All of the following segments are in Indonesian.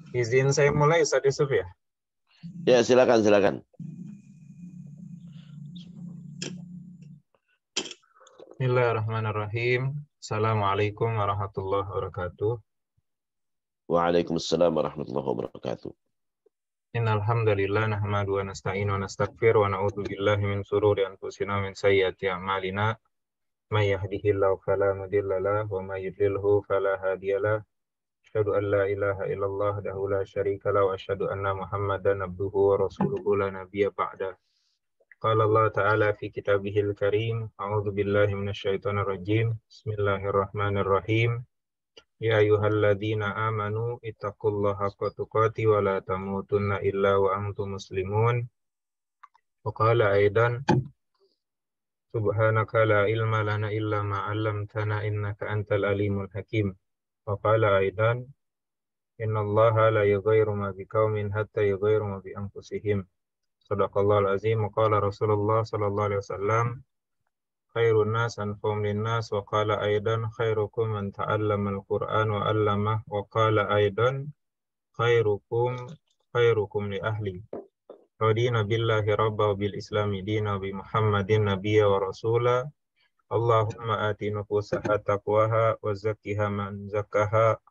Izin saya mulai, Ustaz Yusuf ya. Ya, silakan, silakan. Bismillahirrahmanirrahim. Assalamualaikum warahmatullahi wabarakatuh. Waalaikumsalam warahmatullahi wabarakatuh. Innal hamdalillah nahmadu wa nasta'inu wa nastaghfir wa na'udzu billahi min shururi anfusina wa min sayyiati a'malina. May yahdihillahu fala mudilla lahu wa may yudlilhu fala hadiyalah. Asyhadu an la ilaha illallah wahdahu la syarika lahu wa asyhadu anna Muhammadan abduhu wa rasuluhu la nabiyya ba'da. Qala Allah Ta'ala fi kitabihil karim. A'udzu billahi minasyaitonir rajim. Bismillahirrahmanirrahim. Ya ayyuhalladzina amanu ittaqullaha haqqa tuqatih wa la tamutunna illa wa antum muslimun. Wa qala aidan subhanaka la ilma lana illa ma 'allamtana innaka antal alimul hakim. Wa qala aidan innallaha la yughayyiru ma biqaumin hatta yughayyiru ma bi anfusihim. Shadaqallahul azim. Wa qala Rasulullah sallallahu alaihi wasallam khairun nas anfa'uhum linnas wa qala aidan khairukum man ta'allama al-Qur'an wa 'allamah wa qala aidan khairukum khairukum li ahli. Radina billahi rabba wa bil islami dina wa bi Muhammadin nabiyya wa rasula. Allahumma ati nufusaha taqwaha wa zakkiha man zakkaha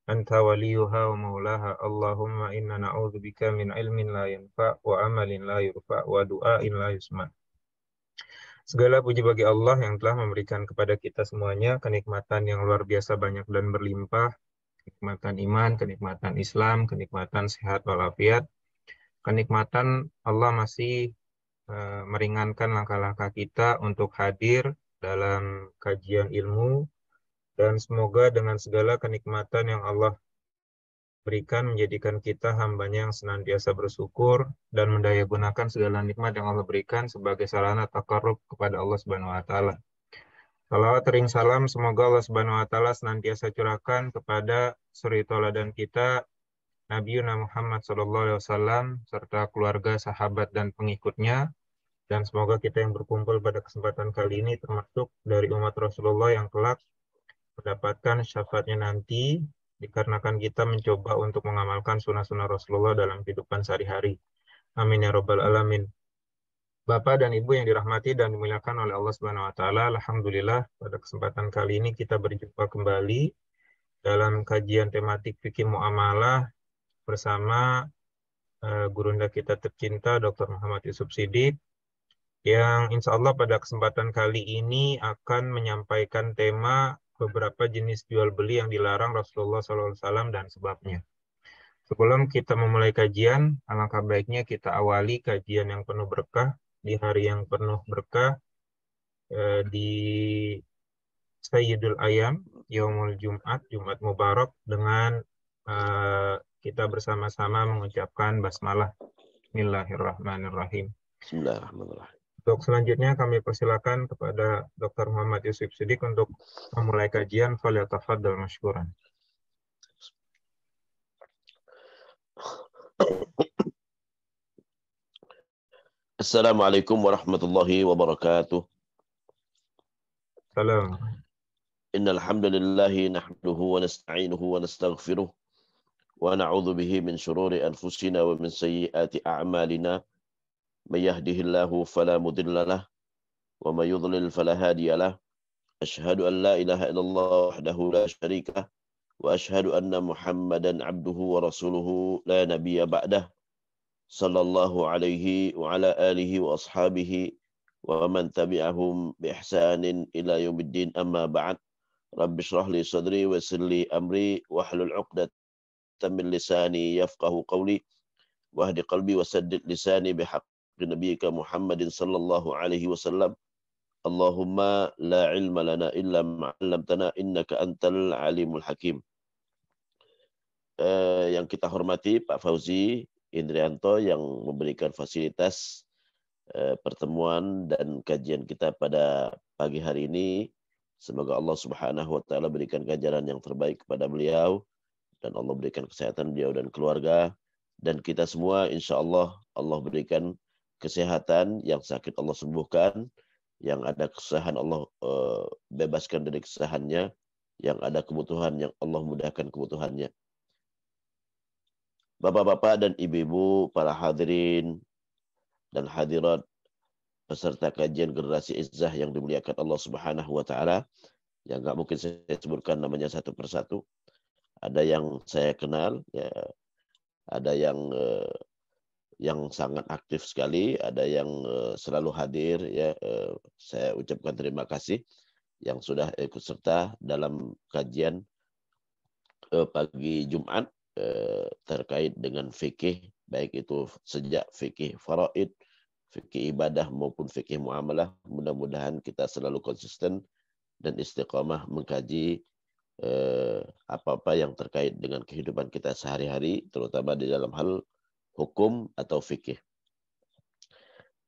anta waliyuha wa maulaha. Allahumma inna na'udzubika min ilmin la yanfa' wa amalin la yurfa' wa du'ain la yusma'. Segala puji bagi Allah yang telah memberikan kepada kita semuanya kenikmatan yang luar biasa banyak dan berlimpah, kenikmatan iman, kenikmatan Islam, kenikmatan sehat walafiat, kenikmatan Allah masih meringankan langkah-langkah kita untuk hadir dalam kajian ilmu, dan semoga dengan segala kenikmatan yang Allah berikan menjadikan kita hambanya yang senantiasa bersyukur dan mendayagunakan segala nikmat yang Allah berikan sebagai sarana takarrub kepada Allah Subhanahu wa taala. Salawat ring salam semoga Allah Subhanahu wa taala senantiasa curahkan kepada suri tauladan kita Nabi Muhammad sallallahu alaihi wasallam serta keluarga, sahabat dan pengikutnya, dan semoga kita yang berkumpul pada kesempatan kali ini termasuk dari umat Rasulullah yang kelak mendapatkan syafaatnya nanti dikarenakan kita mencoba untuk mengamalkan sunnah-sunnah Rasulullah dalam kehidupan sehari-hari. Amin ya rabbal alamin. Bapak dan Ibu yang dirahmati dan dimuliakan oleh Allah Subhanahu wa taala, alhamdulillah pada kesempatan kali ini kita berjumpa kembali dalam kajian tematik fikih muamalah bersama gurunda kita tercinta Dr. Muhammad Yusuf Siddiq, yang insya Allah pada kesempatan kali ini akan menyampaikan tema beberapa jenis jual beli yang dilarang Rasulullah SAW dan sebabnya. Sebelum kita memulai kajian, alangkah baiknya kita awali kajian yang penuh berkah di hari yang penuh berkah di Sayyidul Ayam, Yaumul Jumat, Jumat Mubarak, dengan kita bersama-sama mengucapkan basmalah. Bismillahirrahmanirrahim. Bismillahirrahmanirrahim. Untuk selanjutnya kami persilakan kepada Dr. Muhammad Yusuf Siddiq untuk memulai kajian. Falyatafaddal masykuran. Assalamualaikum warahmatullahi wabarakatuh. Salam. Innal hamdalillahi nahmaduhu wa nasta'inuhu wa nastaghfiruh wa na'udzu bihi min shururi anfusina wa min sayyiati a'malina. May yahdihillahu fala mudilla lahu wa may yudlil fala hadiya lahu. Asyhadu an la ilaha illallah wahdahu la syarika lahu wa asyhadu anna Muhammadan abduhu wa rasuluhu la nabiyya ba'dah. Sallallahu alaihi wa ala alihi wa ashabihi wa man tabi'ahum bi ihsanin ila yaumiddin, amma ba'd. Rabbi shrah li sadri wa yassir li amri wahlul 'uqdatam min lisani yafqahu qawli wahdi qalbi wa saddid lisani bihaqqi nabiyyika Muhammadin sallallahu alaihi wasallam. Allahumma la ilma lana illa ma 'allamtana innaka antal alimul hakim. Yang kita hormati Pak Fauzi Indrianto yang memberikan fasilitas pertemuan dan kajian kita pada pagi hari ini. Semoga Allah Subhanahu wa taala berikan ganjaran yang terbaik kepada beliau dan Allah berikan kesehatan beliau dan keluarga, dan kita semua insyaallah Allah berikan kesehatan, yang sakit Allah sembuhkan, yang ada kesusahan Allah bebaskan dari kesusahannya, yang ada kebutuhan yang Allah mudahkan kebutuhannya. Bapak-bapak dan ibu-ibu, para hadirin dan hadirat peserta kajian Generasi Izzah yang dimuliakan Allah Subhanahu wa taala, yang nggak mungkin saya sebutkan namanya satu persatu. Ada yang saya kenal, ya, ada yang sangat aktif sekali, ada yang selalu hadir, ya. Saya ucapkan terima kasih yang sudah ikut serta dalam kajian pagi Jumat terkait dengan fikih, baik itu sejak fikih faraid, fikih ibadah maupun fikih muamalah. Mudah-mudahan kita selalu konsisten dan istiqamah mengkaji apa-apa yang terkait dengan kehidupan kita sehari-hari, terutama di dalam hal hukum atau fikih.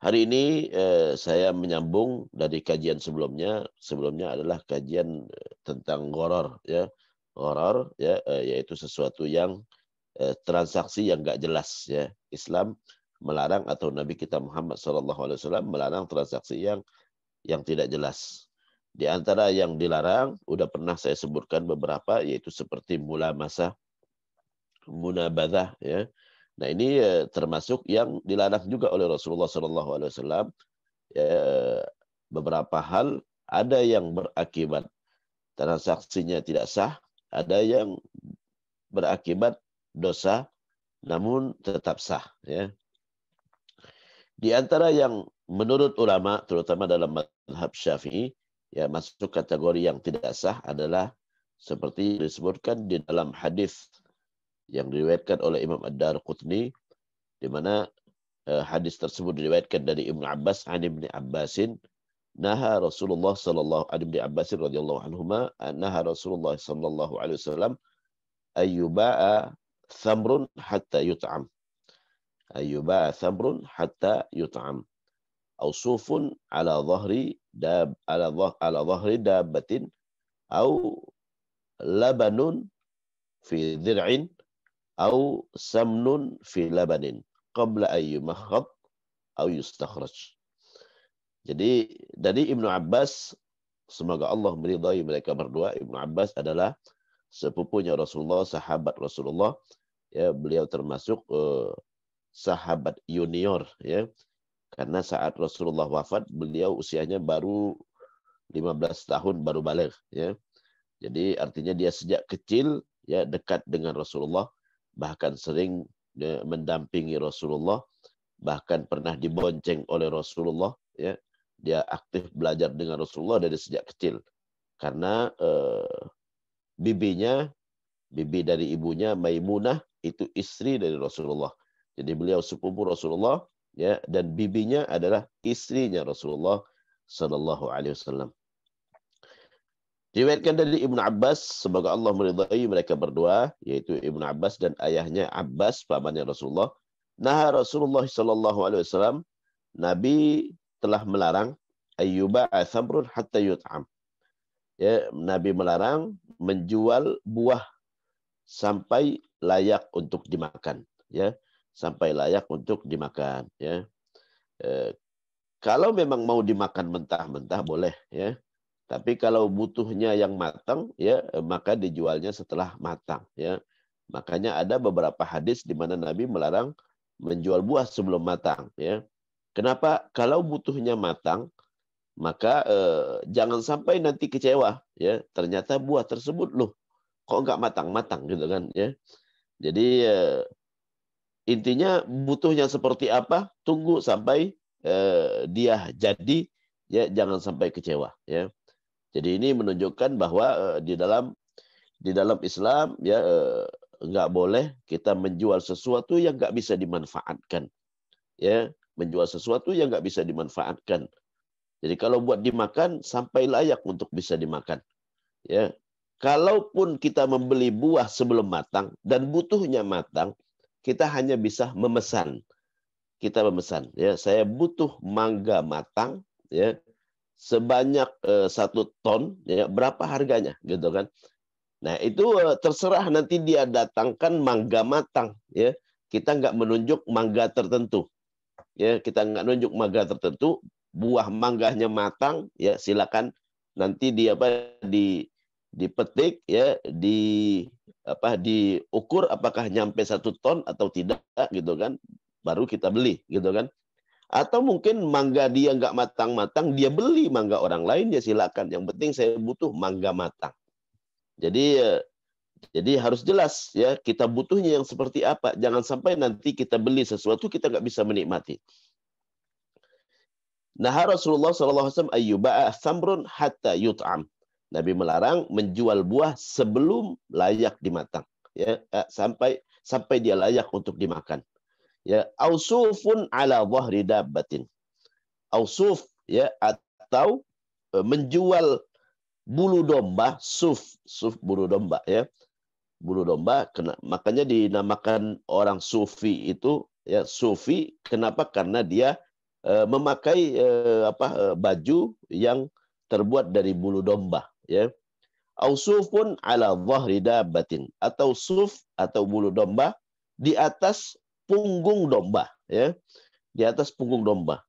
Hari ini saya menyambung dari kajian sebelumnya. Sebelumnya adalah kajian tentang gharar, ya. Gharar, ya, yaitu sesuatu yang transaksi yang nggak jelas, ya. Islam melarang, atau Nabi kita Muhammad SAW melarang transaksi yang tidak jelas. Di antara yang dilarang, udah pernah saya sebutkan beberapa, yaitu seperti mulamasah, munabadah, ya. Nah, ini termasuk yang dilarang juga oleh Rasulullah SAW. Ya, beberapa hal ada yang berakibat transaksinya tidak sah, ada yang berakibat dosa namun tetap sah, ya. Di antara yang menurut ulama, terutama dalam mazhab Syafi'i, ya, masuk kategori yang tidak sah adalah seperti disebutkan di dalam hadis yang diriwayatkan oleh Imam Ad-Darqutni, di mana hadis tersebut diriwayatkan dari Ibnu Abbas an Ibnu Abbasin, naha Rasulullah sallallahu alaihi Abbasin radhiyallahu anhuma, naha Rasulullah sallallahu alaihi wasallam ayyuba'a thamrun hatta yut'am, ayyuba'a thamrun hatta yut'am, au sufun ala dhahri dabbatin, au labanun fi dhir'in, au samnun fi labanin qabla ayyumakhad au yustakhraj. Jadi dari Ibnu Abbas, semoga Allah meridai mereka berdua. Ibnu Abbas adalah sepupunya Rasulullah, sahabat Rasulullah, ya. Beliau termasuk sahabat junior, ya, karena saat Rasulullah wafat beliau usianya baru 15 tahun, baru balik, ya. Jadi artinya dia sejak kecil, ya, dekat dengan Rasulullah, bahkan sering mendampingi Rasulullah, bahkan pernah dibonceng oleh Rasulullah, ya. Dia aktif belajar dengan Rasulullah dari sejak kecil, karena bibi dari ibunya Maimunah itu istri dari Rasulullah. Jadi beliau sepupu Rasulullah, ya, dan bibinya adalah istrinya Rasulullah sallallahu alaihi wasallam. Diriwayatkan dari Ibnu Abbas, semoga Allah meridai mereka berdua, yaitu Ibnu Abbas dan ayahnya Abbas, pamannya Rasulullah. Nah, Rasulullah sallallahu alaihi wasallam, Nabi telah melarang ayyuba thamrun hatta yut'am. Ya, Nabi melarang menjual buah sampai layak untuk dimakan, ya. Sampai layak untuk dimakan, ya. Kalau memang mau dimakan mentah-mentah boleh, ya. Tapi kalau butuhnya yang matang, ya, maka dijualnya setelah matang, ya. Makanya ada beberapa hadis di mana Nabi melarang menjual buah sebelum matang, ya. Kenapa? Kalau butuhnya matang, maka jangan sampai nanti kecewa, ya. Ternyata buah tersebut loh kok nggak matang-matang, gitu kan, ya. Jadi intinya butuhnya seperti apa, tunggu sampai dia jadi, ya, jangan sampai kecewa, ya. Jadi ini menunjukkan bahwa di dalam Islam, ya, nggak boleh kita menjual sesuatu yang nggak bisa dimanfaatkan, ya. Menjual sesuatu yang nggak bisa dimanfaatkan. Jadi kalau buat dimakan sampai layak untuk bisa dimakan, ya. Kalaupun kita membeli buah sebelum matang dan butuhnya matang, kita hanya bisa memesan. Kita memesan, ya. Saya butuh mangga matang, ya, sebanyak 1 ton, ya, berapa harganya, gitu kan. Nah, itu terserah nanti dia datangkan mangga matang, ya. Kita nggak menunjuk mangga tertentu, ya. Kita nggak menunjuk mangga tertentu, buah mangganya matang, ya, silakan nanti dipetik, ya, diukur apakah nyampe 1 ton atau tidak gitu kan, baru kita beli gitu kan. Atau mungkin mangga dia nggak matang-matang, dia beli mangga orang lain, ya silakan. Yang penting saya butuh mangga matang. Jadi harus jelas ya kita butuhnya yang seperti apa. Jangan sampai nanti kita beli sesuatu kita nggak bisa menikmati. Nah, Rasulullah SAW ayyuba'a thamrun hatta yut'am. Nabi melarang menjual buah sebelum layak dimatang, ya, sampai dia layak untuk dimakan. Ya, ausufun ala dhahri dabbatin. Ausuf ya, atau menjual bulu domba, suf bulu domba ya. Bulu domba, makanya dinamakan orang sufi itu ya sufi. Kenapa? Karena dia memakai baju yang terbuat dari bulu domba ya. Ausufun ala dhahri dabbatin, atau suf atau bulu domba di atas punggung domba ya, di atas punggung domba.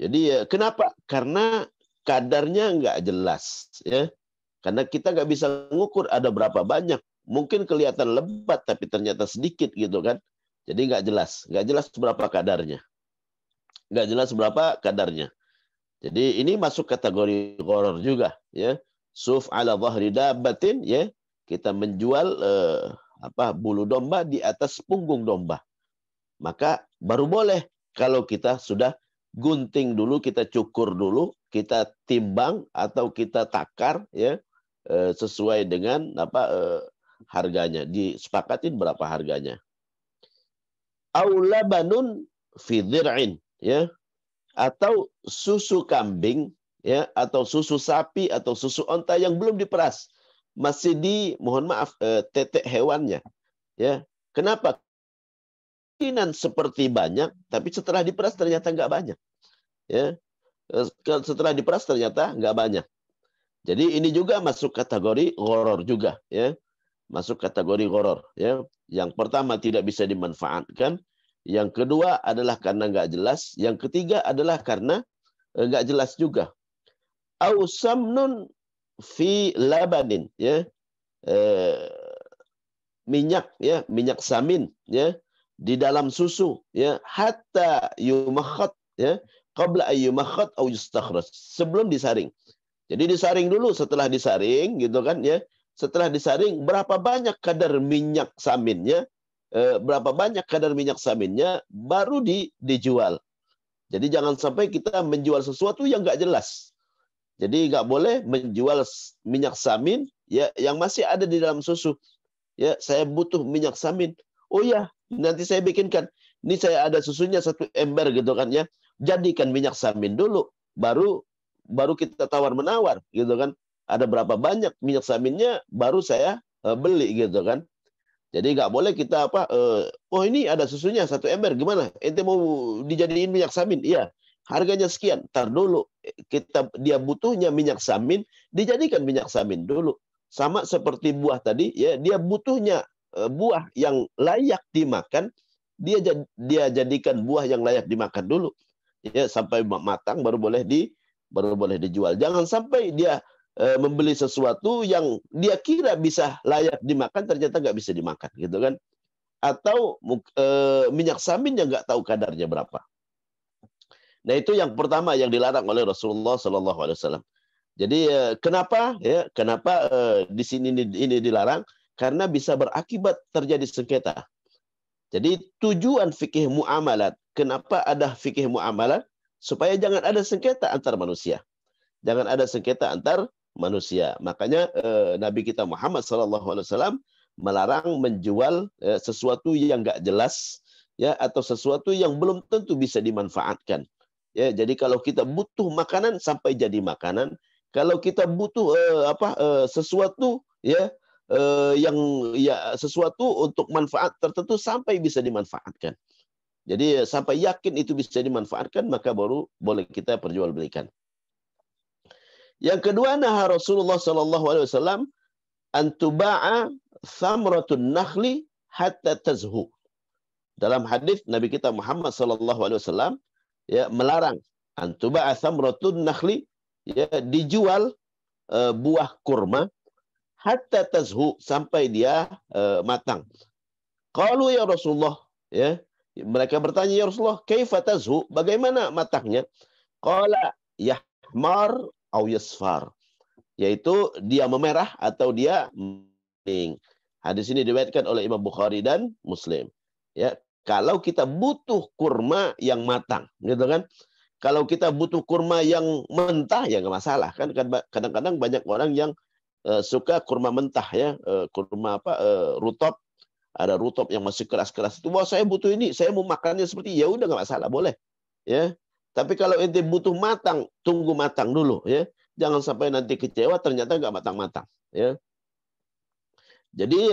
Jadi kenapa? Karena kadarnya nggak jelas ya. Karena kita nggak bisa ngukur ada berapa banyak. Mungkin kelihatan lebat tapi ternyata sedikit gitu kan. Jadi nggak jelas berapa kadarnya. Nggak jelas berapa kadarnya. Jadi ini masuk kategori gharar juga ya. Suf ala dhahri dabbatin ya. Kita menjual bulu domba di atas punggung domba. Maka baru boleh kalau kita sudah gunting dulu, kita cukur dulu, kita timbang atau kita takar ya sesuai dengan harganya, disepakatin berapa harganya. Aulabanun fi dhir'in ya, atau susu kambing ya, atau susu sapi atau susu onta yang belum diperas, masih tetek hewannya ya. Kenapa? Kemungkinan seperti banyak, tapi setelah diperas ternyata nggak banyak ya. Setelah diperas ternyata nggak banyak. Jadi ini juga masuk kategori gharar juga ya. Masuk kategori gharar ya. Yang pertama tidak bisa dimanfaatkan, yang kedua adalah karena nggak jelas, yang ketiga adalah karena nggak jelas juga. Au samnun fi labanin ya. Minyak ya, minyak samin ya di dalam susu ya, hatta yumakhat ya, qabla ayyumakhat au yustakhraj, sebelum disaring. Jadi disaring dulu, setelah disaring gitu kan ya. Setelah disaring berapa banyak kadar minyak saminnya, baru dijual. Jadi jangan sampai kita menjual sesuatu yang nggak jelas. Jadi nggak boleh menjual minyak samin ya yang masih ada di dalam susu. Ya, saya butuh minyak samin. Oh ya, nanti saya bikinkan. Ini saya ada susunya 1 ember gitu kan ya. Jadikan minyak samin dulu, baru kita tawar-menawar gitu kan. Ada berapa banyak minyak saminnya, baru saya beli gitu kan. Jadi nggak boleh kita oh ini ada susunya 1 ember, gimana? Ente mau dijadiin minyak samin? Iya, harganya sekian. Tar dulu, dia butuhnya minyak samin, dijadikan minyak samin dulu. Sama seperti buah tadi ya, dia butuhnya buah yang layak dimakan, dia jadikan buah yang layak dimakan dulu ya, sampai matang baru boleh dijual. Jangan sampai dia membeli sesuatu yang dia kira bisa layak dimakan, ternyata nggak bisa dimakan gitu kan. Atau minyak samin yang nggak tahu kadarnya berapa. Nah, itu yang pertama yang dilarang oleh Rasulullah SAW. Jadi kenapa di sini ini dilarang? Karena bisa berakibat terjadi sengketa. Jadi tujuan fikih muamalat, kenapa ada fikih muamalat? Supaya jangan ada sengketa antar manusia. Jangan ada sengketa antar manusia. Makanya Nabi kita Muhammad SAW melarang menjual sesuatu yang nggak jelas ya, atau sesuatu yang belum tentu bisa dimanfaatkan. Ya, jadi kalau kita butuh makanan sampai jadi makanan. Kalau kita butuh sesuatu ya yang ya sesuatu untuk manfaat tertentu sampai bisa dimanfaatkan. Jadi sampai yakin itu bisa dimanfaatkan, maka baru boleh kita perjualbelikan. Yang kedua, nah Rasulullah SAW antuba'a thamratun nakhli hatta tazhu. Dalam hadis Nabi kita Muhammad SAW ya melarang antuba'a thamratun nakhli, ya dijual buah kurma hatta tazhu, sampai dia matang. Qalu ya Rasulullah, ya. Mereka bertanya, ya Rasulullah, kaifa tazhu? Bagaimana matangnya? Qala yahmar au yasfar. Yaitu dia memerah atau dia kuning. Hadis ini diriwayatkan oleh Imam Bukhari dan Muslim. Ya, kalau kita butuh kurma yang matang, gitu kan? Kalau kita butuh kurma yang mentah ya nggak masalah kan. Kadang-kadang banyak orang yang suka kurma mentah ya, kurma rutop. Ada rutop yang masih keras-keras itu, wah saya butuh ini, saya mau makannya seperti, ya udah nggak masalah, boleh. Ya, tapi kalau ente butuh matang, tunggu matang dulu ya. Jangan sampai nanti kecewa ternyata nggak matang-matang. Ya, jadi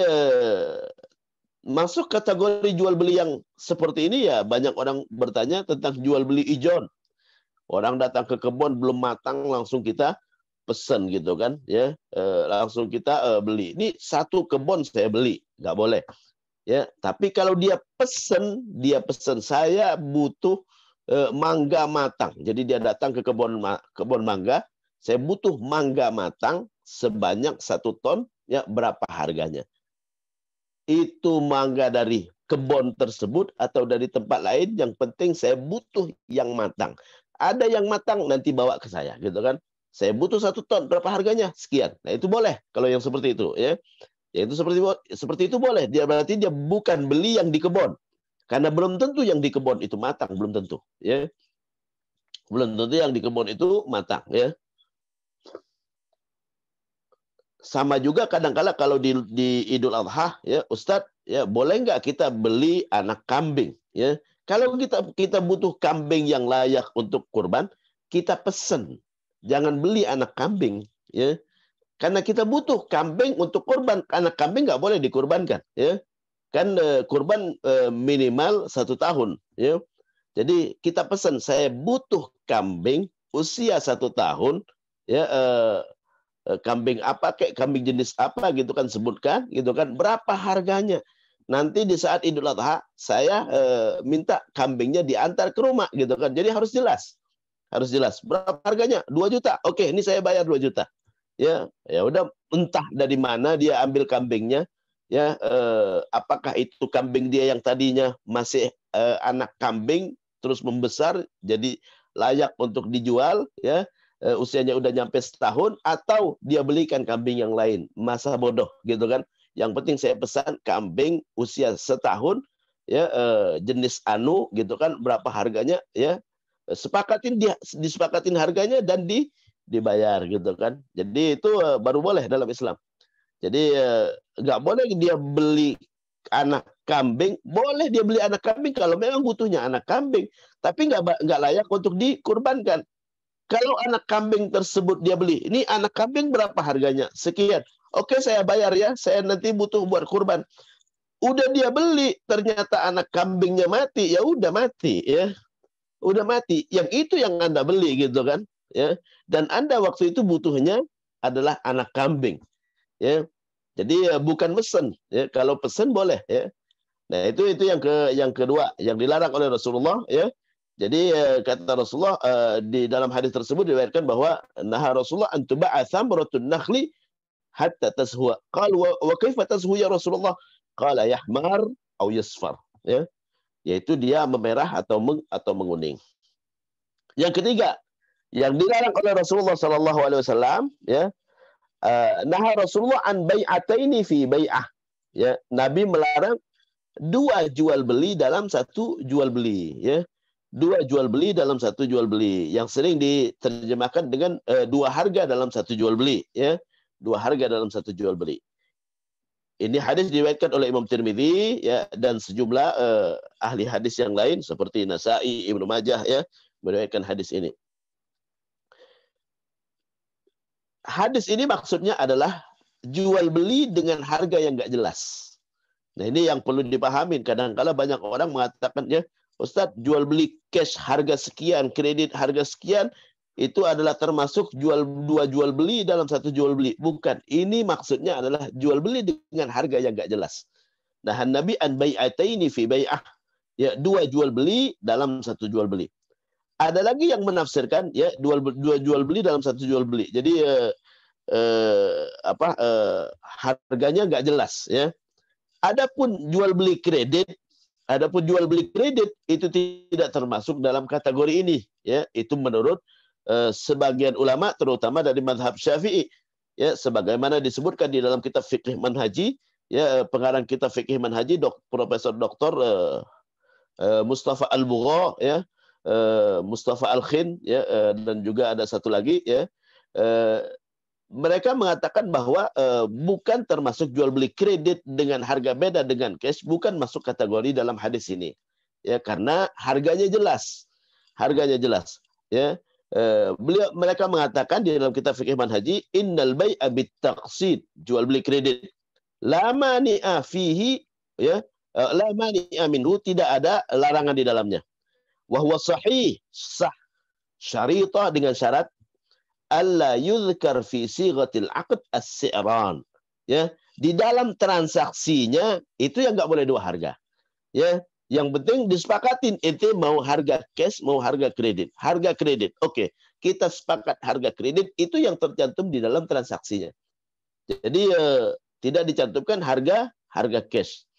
masuk kategori jual beli yang seperti ini ya, banyak orang bertanya tentang jual beli ijon. Orang datang ke kebun belum matang langsung kita pesen gitu kan ya, langsung kita beli. Ini satu kebun saya beli, nggak boleh. Ya, tapi kalau dia pesen saya butuh mangga matang. Jadi dia datang ke kebun mangga, saya butuh mangga matang sebanyak 1 ton, ya berapa harganya? Itu mangga dari kebun tersebut atau dari tempat lain, yang penting saya butuh yang matang. Ada yang matang nanti bawa ke saya gitu kan. Saya butuh 1 ton, berapa harganya? Sekian. Nah, itu boleh kalau yang seperti itu ya. Ya itu seperti itu boleh. Dia berarti dia bukan beli yang di kebun. Karena belum tentu yang di kebun itu matang, belum tentu, ya. Belum tentu yang di kebun itu matang, ya. Sama juga kadang-kala kalau di Idul Adha, ya, Ustadz, ya boleh nggak kita beli anak kambing, ya? Kalau kita butuh kambing yang layak untuk kurban, kita pesen. Jangan beli anak kambing, ya. Karena kita butuh kambing untuk kurban. Anak kambing nggak boleh dikurbankan, ya. Kan kurban minimal 1 tahun, ya. Jadi kita pesan, saya butuh kambing usia 1 tahun, ya. Kambing apa, kayak kambing jenis apa gitu kan, sebutkan, gitu kan. Berapa harganya? Nanti di saat Idul Adha saya minta kambingnya diantar ke rumah, gitu kan. Jadi harus jelas, Berapa harganya? 2 juta. Oke, ini saya bayar 2 juta. Ya udah, entah dari mana dia ambil kambingnya, ya, apakah itu kambing dia yang tadinya masih anak kambing terus membesar jadi layak untuk dijual, ya, usianya udah nyampe 1 tahun, atau dia belikan kambing yang lain, masa bodoh gitu kan. Yang penting saya pesan kambing usia 1 tahun, ya, jenis anu gitu kan, berapa harganya, ya, disepakatin harganya dan dibayar gitu kan. Jadi itu baru boleh dalam Islam. Jadi nggak boleh dia beli anak kambing. Boleh dia beli anak kambing kalau memang butuhnya anak kambing, tapi nggak layak untuk dikurbankan. Kalau anak kambing tersebut dia beli, ini anak kambing berapa harganya? Sekian. Oke, saya bayar ya. Saya nanti butuh buat kurban. Udah dia beli, ternyata anak kambingnya mati, ya udah mati, ya. Udah mati. Yang itu yang Anda beli gitu kan, ya. Dan Anda waktu itu butuhnya adalah anak kambing, ya. Jadi bukan mesen, ya. Kalau pesen boleh, ya. Nah, itu yang kedua yang dilarang oleh Rasulullah, ya. Jadi kata Rasulullah di dalam hadis tersebut diriwayatkan bahwa naha Rasulullah an tuba'a thamratun nakhli hatta tashwa. Qalu wa kaifa tashwa ya Rasulullah? Qala yahmar au yasfar, ya. Yaitu dia memerah atau menguning. Yang ketiga, yang dilarang oleh Rasulullah Sallallahu Alaihi Wasallam, ya, naha Rasulullah an bai'ataini fi bai'ah, ya. Nabi melarang 2 jual beli dalam 1 jual beli, ya. 2 jual beli dalam 1 jual beli, yang sering diterjemahkan dengan 2 harga dalam 1 jual beli, ya. 2 harga dalam 1 jual beli. Ini hadis diriwayatkan oleh Imam Tirmidzi, ya, dan sejumlah ahli hadis yang lain seperti Nasa'i, Ibnu Majah, ya, meriwayatkan hadis ini. Hadis ini maksudnya adalah jual beli dengan harga yang nggak jelas. Nah, ini yang perlu dipahami. Kadang-kala banyak orang mengatakan, ya Ustadz, jual beli cash harga sekian, kredit harga sekian, itu adalah termasuk 2 jual beli dalam 1 jual beli. Bukan. Ini maksudnya adalah jual beli dengan harga yang nggak jelas. Nah, Nabi an bai'ataini fi bai'ah, ya, 2 jual beli dalam 1 jual beli. Ada lagi yang menafsirkan, ya, 2 jual beli dalam 1 jual beli. Jadi harganya nggak jelas ya. Adapun jual beli kredit itu tidak termasuk dalam kategori ini ya. Itu menurut sebagian ulama terutama dari mazhab Syafi'i ya, sebagaimana disebutkan di dalam kitab Fiqh Manhaji ya, pengarang kitab Fiqh Manhaji Profesor Dr. Mustafa Al-Bugha ya, Mustafa Al-Khin ya, dan juga ada satu lagi ya, mereka mengatakan bahwa bukan termasuk jual beli kredit dengan harga beda dengan cash, bukan masuk kategori dalam hadis ini ya, karena harganya jelas ya. Mereka mengatakan di dalam kitab Fiqh Manhaji, innal bai'a bit-taqsid, jual beli kredit, la mani'a fihi ya, la mani'a minhu, tidak ada larangan di dalamnya. Wa huwa sahih, sah, syarita dengan syarat alla yuzkar fi sighatil aqd as-si'ran ya, di dalam transaksinya itu yang nggak boleh dua harga ya. Yang penting disepakatin itu mau harga cash mau harga kredit. Harga kredit, oke, kita sepakat harga kredit itu yang tercantum di dalam transaksinya. Jadi tidak dicantumkan harga cash.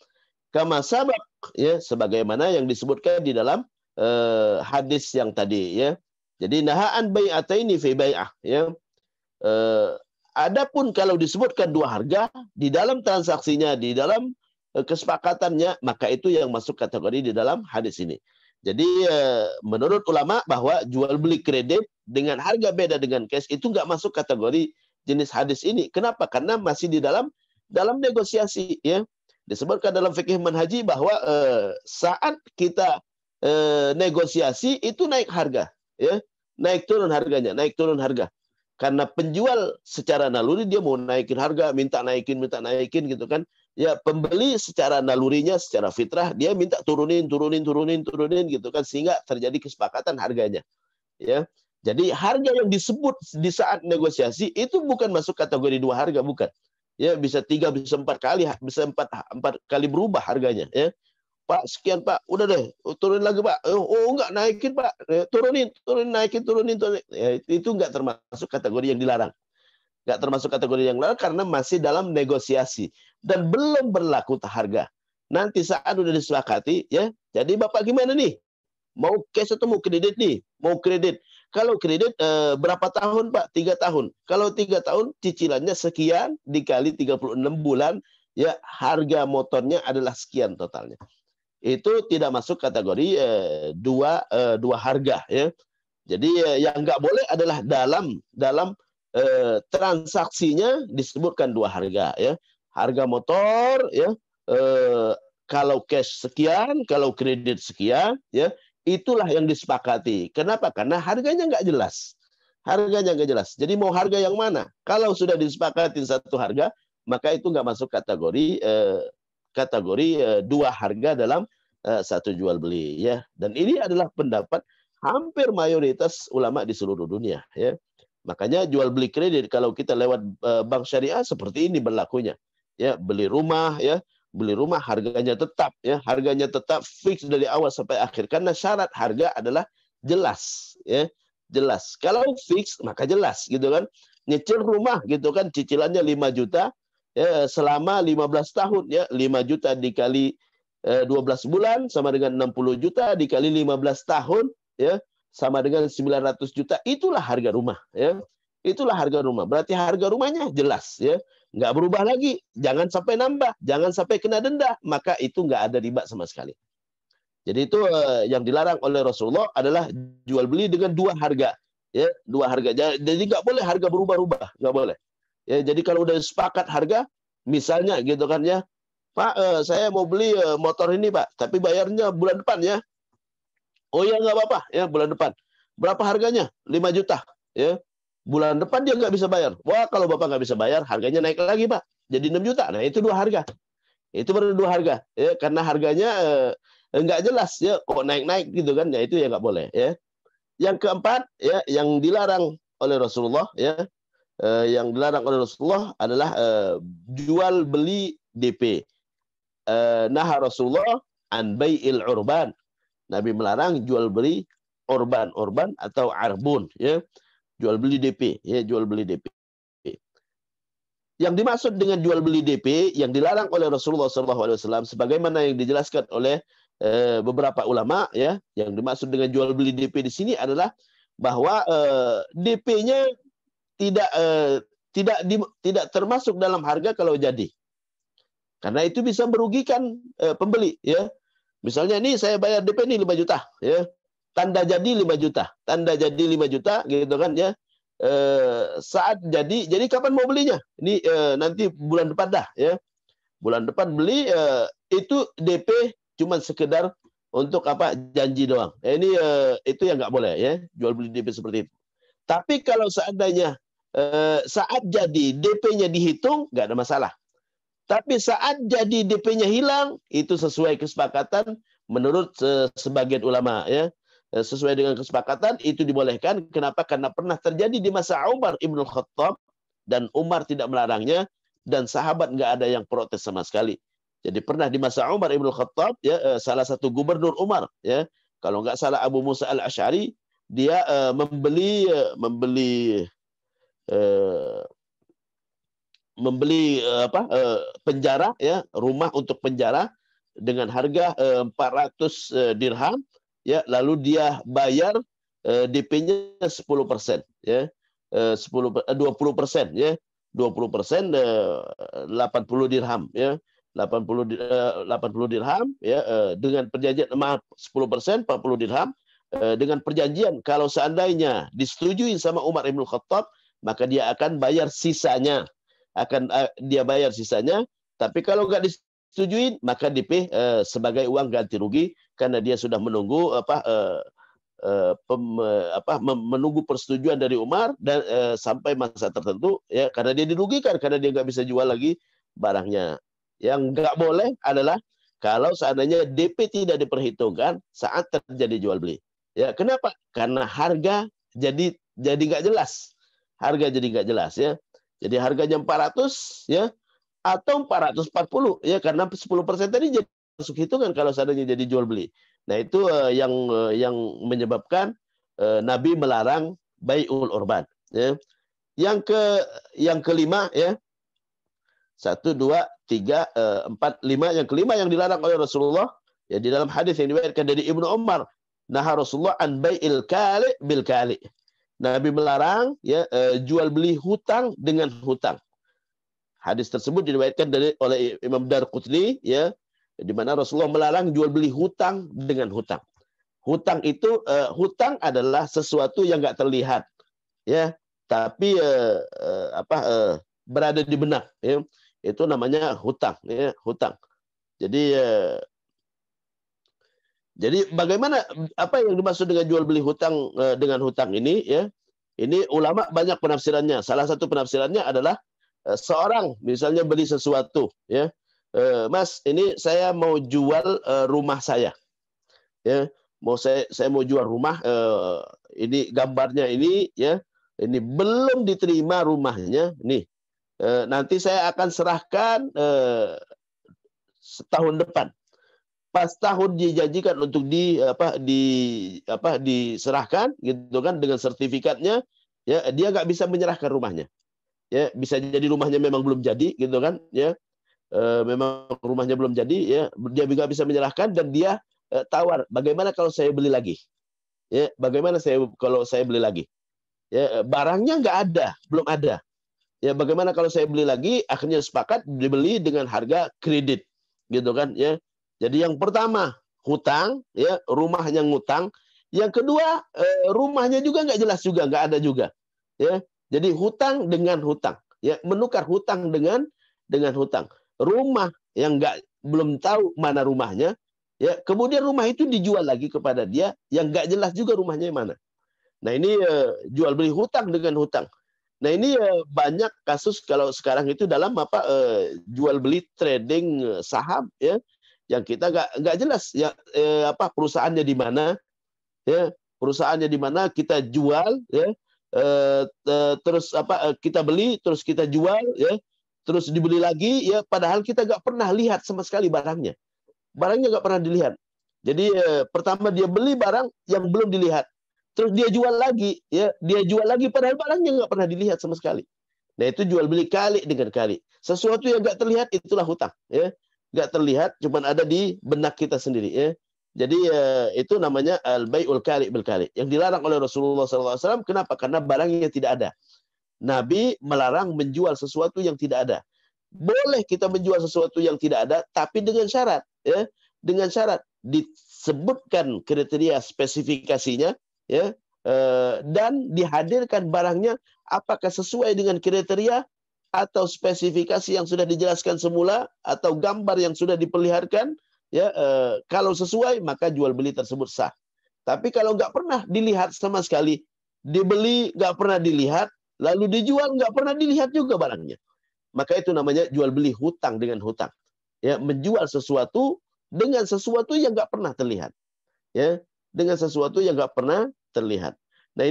Kama sabaq ya, sebagaimana yang disebutkan di dalam hadis yang tadi ya. Jadi nahaan bai'ataini fi bai'ah ya. Adapun kalau disebutkan dua harga di dalam transaksinya, di dalam kesepakatannya, maka itu yang masuk kategori di dalam hadis ini. Jadi menurut ulama bahwa jual beli kredit dengan harga beda dengan cash itu nggak masuk kategori jenis hadis ini. Kenapa? Karena masih di dalam negosiasi ya. Disebutkan dalam fikih manhaji bahwa saat kita negosiasi itu naik harga ya, naik turun harga. Karena penjual secara naluri dia mau naikin harga, minta naikin gitu kan. Ya, pembeli secara nalurinya, secara fitrah dia minta turunin gitu kan, sehingga terjadi kesepakatan harganya. Ya. Jadi harga yang disebut di saat negosiasi itu bukan masuk kategori dua harga, bukan. Ya, bisa 3 bisa 4 kali, bisa 4 kali berubah harganya, ya. Pak, sekian Pak, udah deh, turunin lagi Pak. Oh enggak, naikin Pak, turunin, naikin. Ya, itu enggak termasuk kategori yang dilarang. Enggak termasuk kategori yang dilarang karena masih dalam negosiasi dan belum berlaku harga. Nanti saat udah disepakati, ya. Jadi Bapak gimana nih? Mau cash atau mau kredit nih? Mau kredit. Kalau kredit berapa tahun Pak? 3 tahun. Kalau 3 tahun cicilannya sekian dikali 36 bulan, ya harga motornya adalah sekian totalnya. Itu tidak masuk kategori dua harga ya. Jadi yang nggak boleh adalah dalam transaksinya disebutkan dua harga ya. Harga motor ya, kalau cash sekian, kalau kredit sekian ya, itulah yang disepakati. Kenapa? Karena harganya nggak jelas. Jadi mau harga yang mana? Kalau sudah disepakatin satu harga, maka itu nggak masuk kategori dua harga dalam satu jual beli ya. Dan ini adalah pendapat hampir mayoritas ulama di seluruh dunia ya. Makanya jual beli kredit kalau kita lewat bank syariah seperti ini berlakunya ya. Beli rumah harganya tetap ya, harganya tetap fix dari awal sampai akhir karena syarat harga adalah jelas ya. Jelas. Kalau fix maka jelas gitu kan. Nyicil rumah gitu kan, cicilannya 5 juta ya, selama 15 tahun ya, 5 juta dikali 12 bulan sama dengan 60 juta dikali 15 tahun ya, sama dengan 900 juta. Itulah harga rumah ya. Itulah harga rumah. Berarti harga rumahnya jelas ya. Nggak berubah lagi. Jangan sampai nambah, jangan sampai kena denda, maka itu nggak ada riba sama sekali. Jadi itu yang dilarang oleh Rasulullah adalah jual beli dengan dua harga ya, dua harga. Jadi nggak boleh harga berubah-ubah, nggak boleh. Ya, jadi kalau udah sepakat harga, misalnya gitu kan ya, Pak, saya mau beli motor ini Pak, tapi bayarnya bulan depan ya. Oh ya nggak apa-apa ya, bulan depan. Berapa harganya? 5 juta ya. Bulan depan dia nggak bisa bayar. Wah, kalau Bapak nggak bisa bayar, harganya naik lagi Pak, jadi 6 juta. Nah itu dua harga. Itu baru dua harga ya, karena harganya nggak jelas ya, kok naik-naik gitu kan, ya itu ya nggak boleh ya. Yang keempat ya, yang dilarang oleh Rasulullah ya, yang dilarang oleh Rasulullah adalah jual beli DP. Nah Rasulullah an bai'il urban. Nabi melarang jual beli urban atau arbun ya, jual beli DP ya, jual beli DP. Yang dimaksud dengan jual beli DP yang dilarang oleh Rasulullah SAW, sebagaimana yang dijelaskan oleh beberapa ulama, ya, yang dimaksud dengan jual beli DP di sini adalah bahwa DP-nya tidak termasuk dalam harga kalau jadi, karena itu bisa merugikan pembeli, ya. Misalnya ini saya bayar DP ini 5 juta, ya, tanda jadi 5 juta, tanda jadi 5 juta, gitu kan, ya. Saat jadi kapan mau belinya? Ini nanti bulan depan dah, ya. Bulan depan beli, itu DP cuma sekedar untuk apa? Janji doang. Ini itu yang nggak boleh, ya, jual beli DP seperti itu. Tapi kalau seandainya saat jadi DP-nya dihitung, nggak ada masalah. Tapi saat jadi DP-nya hilang, itu sesuai kesepakatan menurut sebagian ulama, ya. Sesuai dengan kesepakatan itu dibolehkan. Kenapa? Karena pernah terjadi di masa Umar Ibn Khattab dan Umar tidak melarangnya dan sahabat nggak ada yang protes sama sekali. Jadi pernah di masa Umar Ibn Khattab, ya, salah satu gubernur Umar, ya, kalau nggak salah Abu Musa al-Asy'ari, dia membeli penjara, ya, rumah untuk penjara dengan harga 400 dirham, ya, lalu dia bayar DP-nya 10%, ya, 20%, ya, 20%, 80 dirham, ya, 80 dirham, ya, dengan perjanjian, maaf, 10%, 40 dirham, dengan perjanjian kalau seandainya disetujui sama Umar Ibn Khattab, maka dia akan bayar sisanya, tapi kalau nggak disetujui, maka DP sebagai uang ganti rugi, karena dia sudah menunggu menunggu persetujuan dari Umar dan sampai masa tertentu, ya, karena dia dirugikan karena dia nggak bisa jual lagi barangnya. Yang nggak boleh adalah kalau seandainya DP tidak diperhitungkan saat terjadi jual beli. Ya, kenapa? Karena harga jadi nggak jelas. Harga jadi nggak jelas, ya. Jadi harganya 400, ya, atau 440, ya, karena 10% tadi jadi masuk hitungan kalau seandainya jadi jual beli. Nah, itu yang menyebabkan Nabi melarang bai'ul urban, ya. Yang kelima, ya. 1, 2, 3, 4, 5. Yang kelima yang dilarang oleh Rasulullah, ya, di dalam hadis yang diriwayatkan dari Ibnu Umar, nah Rasulullah an bai'il kali bil kali. Nabi melarang, ya, jual beli hutang dengan hutang. Hadis tersebut diriwayatkan oleh Imam Darqutni, ya, di mana Rasulullah melarang jual beli hutang dengan hutang. Hutang itu hutang adalah sesuatu yang nggak terlihat, ya, tapi berada di benak, ya. Itu namanya hutang, ya, hutang. Jadi bagaimana, apa yang dimaksud dengan jual beli hutang dengan hutang ini, ya? Ini ulama banyak penafsirannya. Salah satu penafsirannya adalah seorang misalnya beli sesuatu, ya. Mas, ini saya mau jual rumah saya, ya. Saya mau jual rumah, ini gambarnya ini, ya. Ini belum diterima rumahnya, nih. Nanti saya akan serahkan setahun depan. Pas tahun dijanjikan untuk diserahkan, gitu kan, dengan sertifikatnya, ya, dia nggak bisa menyerahkan rumahnya, ya. Bisa jadi rumahnya memang belum jadi, gitu kan, ya. Memang rumahnya belum jadi, ya, dia juga bisa menyerahkan dan dia tawar, bagaimana kalau saya beli lagi, ya, bagaimana kalau saya beli lagi, ya, barangnya nggak ada, belum ada, ya, bagaimana kalau saya beli lagi, akhirnya sepakat dibeli dengan harga kredit, gitu kan, ya. Jadi yang pertama hutang, ya, rumahnya ngutang. Yang kedua rumahnya juga nggak jelas juga, nggak ada juga, ya. Jadi hutang dengan hutang, ya, menukar hutang dengan hutang. Rumah yang belum tahu mana rumahnya, ya, kemudian rumah itu dijual lagi kepada dia yang nggak jelas juga rumahnya mana. Nah, ini jual beli hutang dengan hutang. Nah, ini banyak kasus kalau sekarang itu dalam jual beli trading saham, ya, yang kita nggak jelas, ya, perusahaannya di mana, ya, perusahaannya di mana, kita jual, ya, terus kita beli, terus kita jual, ya, terus dibeli lagi, ya, padahal kita nggak pernah lihat sama sekali barangnya nggak pernah dilihat. Jadi pertama dia beli barang yang belum dilihat, terus dia jual lagi, ya, dia jual lagi padahal barangnya nggak pernah dilihat sama sekali. Nah, itu jual beli kali dengan kali. Sesuatu yang nggak terlihat itulah hutang, ya. Nggak terlihat, cuman ada di benak kita sendiri, ya. Jadi itu namanya al-bai'ul kali bil kali. Yang dilarang oleh Rasulullah SAW. Kenapa? Karena barangnya tidak ada. Nabi melarang menjual sesuatu yang tidak ada. Boleh kita menjual sesuatu yang tidak ada, tapi dengan syarat, ya. Dengan syarat disebutkan kriteria spesifikasinya, ya, dan dihadirkan barangnya apakah sesuai dengan kriteria atau spesifikasi yang sudah dijelaskan semula atau gambar yang sudah diperlihatkan, ya. Kalau sesuai maka jual beli tersebut sah. Tapi kalau nggak pernah dilihat sama sekali, dibeli nggak pernah dilihat, lalu dijual nggak pernah dilihat juga barangnya, maka itu namanya jual beli hutang dengan hutang. Ya, menjual sesuatu dengan sesuatu yang nggak pernah terlihat. Ya, dengan sesuatu yang nggak pernah terlihat. Nah,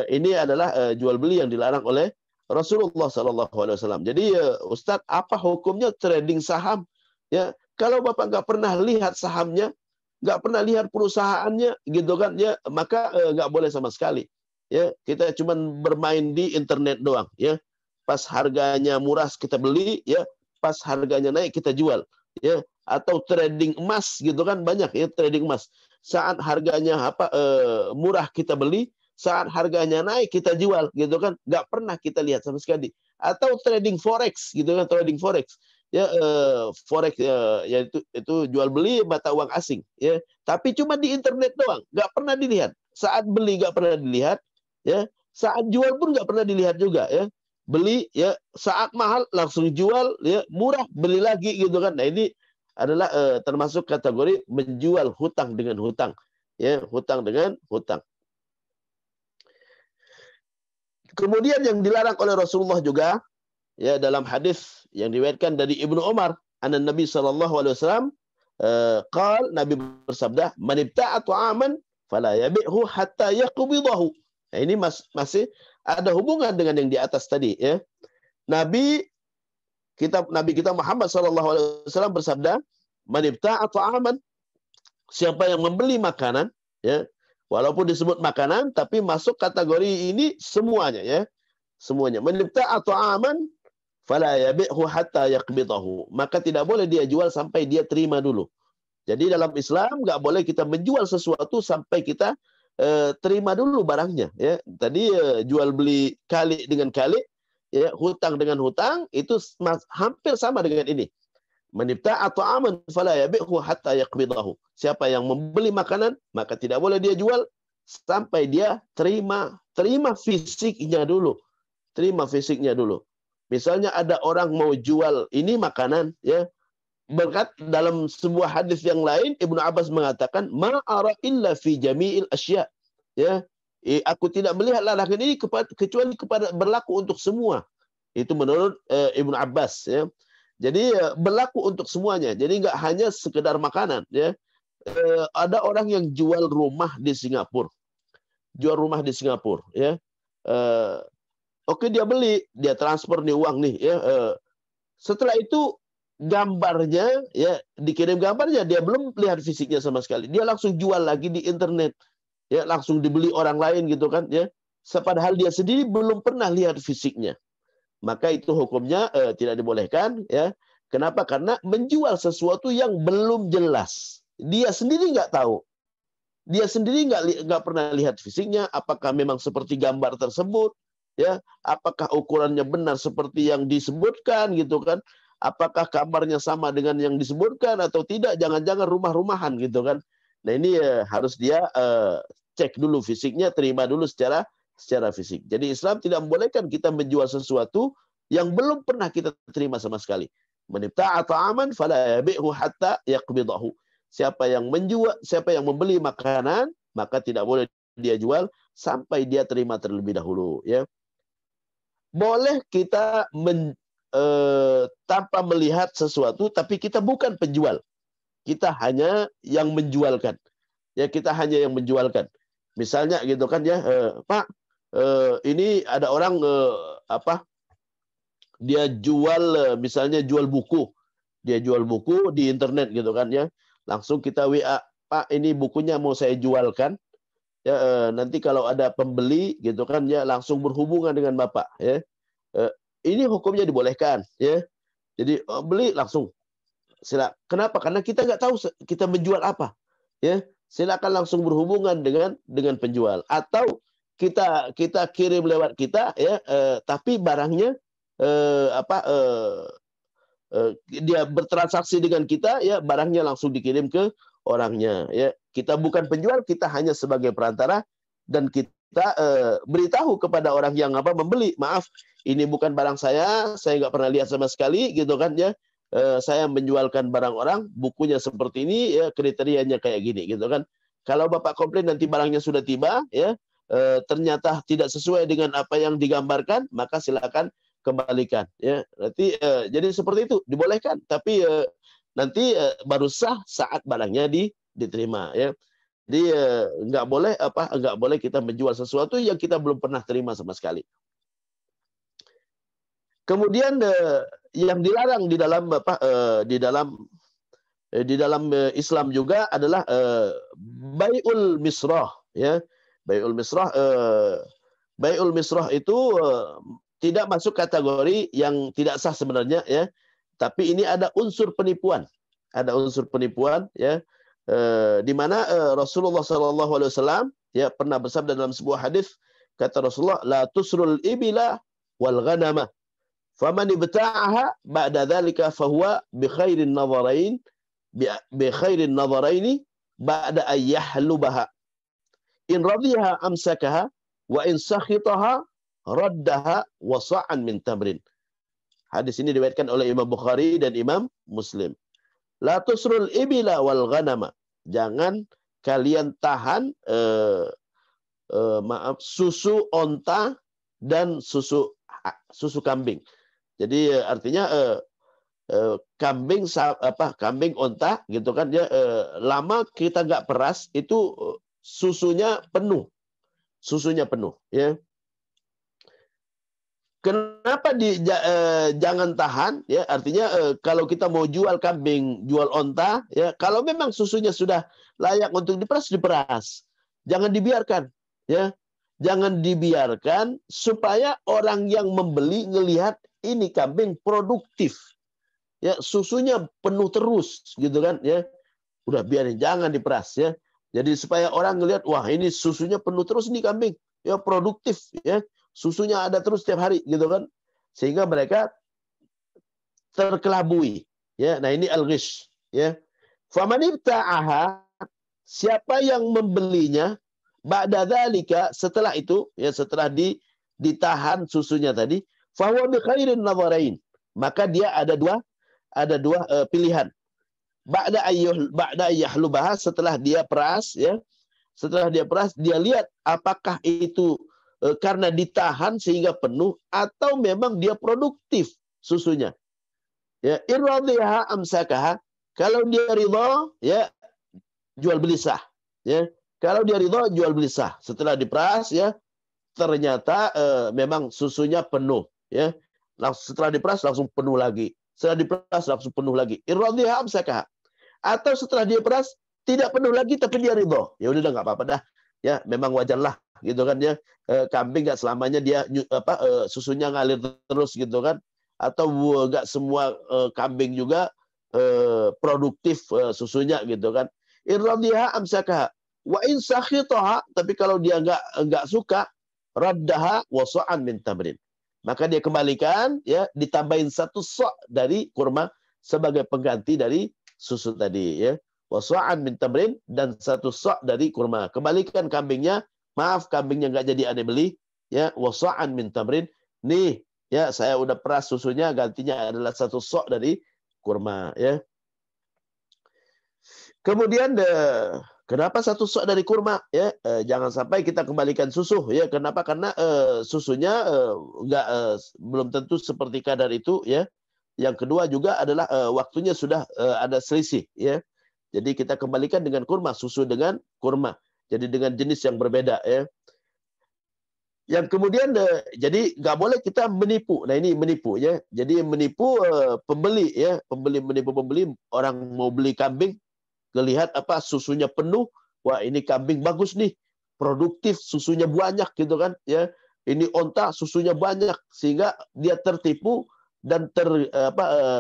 ini adalah jual beli yang dilarang oleh Rasulullah SAW. Jadi Ustadz, apa hukumnya trading saham? Ya, kalau Bapak nggak pernah lihat sahamnya, nggak pernah lihat perusahaannya, gitu kan? Ya, maka nggak boleh sama sekali. Ya, kita cuma bermain di internet doang. Ya, pas harganya murah kita beli, ya, pas harganya naik kita jual, ya. Atau trading emas, gitu kan, banyak ya trading emas. Saat harganya murah kita beli, saat harganya naik kita jual, gitu kan, nggak pernah kita lihat sama sekali. Atau trading forex, gitu kan, trading forex, ya, forex, ya itu jual beli mata uang asing, ya, tapi cuma di internet doang, nggak pernah dilihat. Saat beli nggak pernah dilihat, ya, saat jual pun nggak pernah dilihat juga, ya. Beli, ya, saat mahal langsung jual, ya, murah beli lagi, gitu kan. Nah, ini adalah termasuk kategori menjual hutang dengan hutang, ya, hutang dengan hutang. Kemudian yang dilarang oleh Rasulullah juga, ya, dalam hadis yang diriwayatkan dari Ibnu Umar, anna Nabi sallallahu alaihi wasallam Nabi bersabda, "Man ibta'a ta'aman fala yabi'hu hatta yaqbidahu." Nah, ini masih ada hubungan dengan yang di atas tadi, ya. Nabi kita Muhammad sallallahu alaihi wasallam bersabda, "Man ibta'a ta'aman," siapa yang membeli makanan, ya, walaupun disebut makanan tapi masuk kategori ini semuanya, ya. Semuanya. Man ibta'a ta'aman fala yabi'hu hatta yaqbidahu. Maka tidak boleh dia jual sampai dia terima dulu. Jadi dalam Islam nggak boleh kita menjual sesuatu sampai kita terima dulu barangnya, ya. Tadi jual beli kali dengan kali, ya, hutang dengan hutang itu hampir sama dengan ini. Man ibta'a ta'aman fala yabi'hu hatta yaqbidahu. Siapa yang membeli makanan maka tidak boleh dia jual sampai dia terima fisiknya dulu. Terima fisiknya dulu. Misalnya ada orang mau jual ini makanan, ya. Berkat dalam sebuah hadis yang lain Ibnu Abbas mengatakan, "Ma ara illa fi jami'il asya." Ya, aku tidak melihat larangan ini kecuali berlaku untuk semua. Itu menurut Ibnu Abbas, ya. Jadi berlaku untuk semuanya. Jadi nggak hanya sekedar makanan, ya. Ada orang yang jual rumah di Singapura. Jual rumah di Singapura, ya. Oke, dia beli, dia transfer nih uang nih, ya. Setelah itu gambarnya, ya, dikirim gambarnya, dia belum lihat fisiknya sama sekali. Dia langsung jual lagi di internet, ya, langsung dibeli orang lain, gitu kan, ya. Padahal dia sendiri belum pernah lihat fisiknya. Maka itu hukumnya tidak dibolehkan, ya. Kenapa? Karena menjual sesuatu yang belum jelas. Dia sendiri nggak tahu. Dia sendiri nggak pernah lihat fisiknya, apakah memang seperti gambar tersebut, ya, apakah ukurannya benar seperti yang disebutkan, gitu kan. Apakah kamarnya sama dengan yang disebutkan atau tidak, jangan-jangan rumah-rumahan, gitu kan. Nah, ini harus dia cek dulu fisiknya, terima dulu secara fisik. Jadi Islam tidak membolehkan kita menjual sesuatu yang belum pernah kita terima sama sekali. Man ibta'a ta'aman fala yabi'hu hatta yaqbidahu. Siapa yang membeli makanan, maka tidak boleh dia jual sampai dia terima terlebih dahulu, ya. Boleh kita tanpa melihat sesuatu, tapi kita bukan penjual. Kita hanya yang menjualkan. Ya, kita hanya yang menjualkan. Misalnya, gitu kan, ya, Pak, ini ada orang dia jual, misalnya jual buku. Dia jual buku di internet, gitu kan, ya. Langsung kita WA, "Pak, ini bukunya mau saya jualkan. Ya, nanti kalau ada pembeli, gitu kan, ya, langsung berhubungan dengan Bapak, ya. ini hukumnya dibolehkan, ya. Jadi beli langsung. Kenapa? Karena kita nggak tahu kita menjual apa, ya. Silakan langsung berhubungan dengan penjual, atau kita kirim lewat kita, ya. Tapi barangnya dia bertransaksi dengan kita, ya, barangnya langsung dikirim ke orangnya, ya. Kita bukan penjual, kita hanya sebagai perantara, dan kita beritahu kepada orang yang membeli, maaf, ini bukan barang saya nggak pernah lihat sama sekali, gitu kan, ya. Saya menjualkan barang orang, bukunya seperti ini, ya, kriterianya kayak gini, gitu kan. Kalau Bapak komplain nanti barangnya sudah tiba, ya, ternyata tidak sesuai dengan apa yang digambarkan, maka silakan kembalikan, ya. Berarti jadi seperti itu dibolehkan, tapi nanti baru sah saat barangnya diterima, ya. Jadi nggak boleh kita menjual sesuatu yang kita belum pernah terima sama sekali. Kemudian yang dilarang di dalam Islam juga adalah bai'ul misrah, ya. Bai'ul misrah itu tidak masuk kategori yang tidak sah sebenarnya, ya. Tapi ini ada unsur penipuan. Ada unsur penipuan, ya. Di mana Rasulullah SAW, ya, pernah bersabda dalam sebuah hadis, kata Rasulullah, la tusrul ibila wal ghanama faman ibta'aha ba'da dzalika fahuwa bi khairin nadharaini ba'da an yahlubaha in radiyaha amsakaha wa in sakhitaha raddaha wa sa'an min tamrin. Hadis ini diriwayatkan oleh Imam Bukhari dan Imam Muslim. La tusrul ibila wal ghanama. Jangan kalian tahan susu onta dan susu kambing. Jadi artinya kambing onta, gitu kan, ya, lama kita nggak peras itu susunya penuh, ya. Kenapa jangan tahan, ya? Artinya kalau kita mau jual kambing, jual onta, ya, kalau memang susunya sudah layak untuk diperas. Jangan dibiarkan, ya. Jangan dibiarkan supaya orang yang membeli ngelihat ini kambing produktif, ya, susunya penuh terus, gitu kan, ya. Udah biarin, jangan diperas, ya. Jadi supaya orang ngelihat, wah, ini susunya penuh terus nih kambing, ya, produktif, ya. Susunya ada terus setiap hari, gitu kan, sehingga mereka terkelabui, ya. Nah, ini al-ghish, ya. Faman ibta'aha, siapa yang membelinya ba'da dzalika, setelah itu, ya, setelah ditahan susunya tadi, fahuwa bi khairin nadharain, maka dia ada dua pilihan. Ba'da ayyahlubaha, setelah dia peras, ya. Setelah dia peras, dia lihat apakah itu karena ditahan sehingga penuh, atau memang dia produktif susunya. Ya, irradhiha amsakaha, kalau dia ridha, ya, jual beli sah, ya. Kalau dia ridha, jual beli sah. Setelah diperas, ya, ternyata memang susunya penuh, ya. Setelah diperas langsung penuh lagi. Setelah diperas langsung penuh lagi. Irradhiha amsakaha. Atau setelah dia peras tidak penuh lagi tapi dia ridha. Ya udah, nggak apa-apa dah. Ya, memang wajarlah, gitu kan, ya. Kambing nggak selamanya dia susunya ngalir terus, gitu kan. Atau nggak semua kambing juga produktif susunya, gitu kan. Irradhiha amsakaha wa in sakhitaha, tapi kalau dia nggak suka, raddaha wa sa'an min tamrin, maka dia kembalikan, ya, ditambahin 1 sok dari kurma sebagai pengganti dari susu tadi, ya. Wa sa'an min tamrin, dan 1 sok dari kurma. Kembalikan kambingnya, maaf, kambingnya nggak jadi ane beli, ya. Wa sa'an min tamrin, nih, ya, saya udah peras susunya, gantinya adalah 1 sok dari kurma, ya. Kemudian kenapa 1 sok dari kurma, ya? Jangan sampai kita kembalikan susu, ya. Kenapa? Karena susunya belum tentu seperti kadar itu, ya. Yang kedua juga adalah waktunya sudah ada selisih, ya. Jadi kita kembalikan dengan kurma, susu dengan kurma. Jadi dengan jenis yang berbeda, ya. Yang kemudian jadi nggak boleh kita menipu. Nah, ini menipu, ya. Jadi menipu pembeli, ya. Menipu pembeli, orang mau beli kambing, ngelihat susunya penuh, wah, ini kambing bagus nih, produktif, susunya banyak, gitu kan, ya. ini onta susunya banyak sehingga dia tertipu dan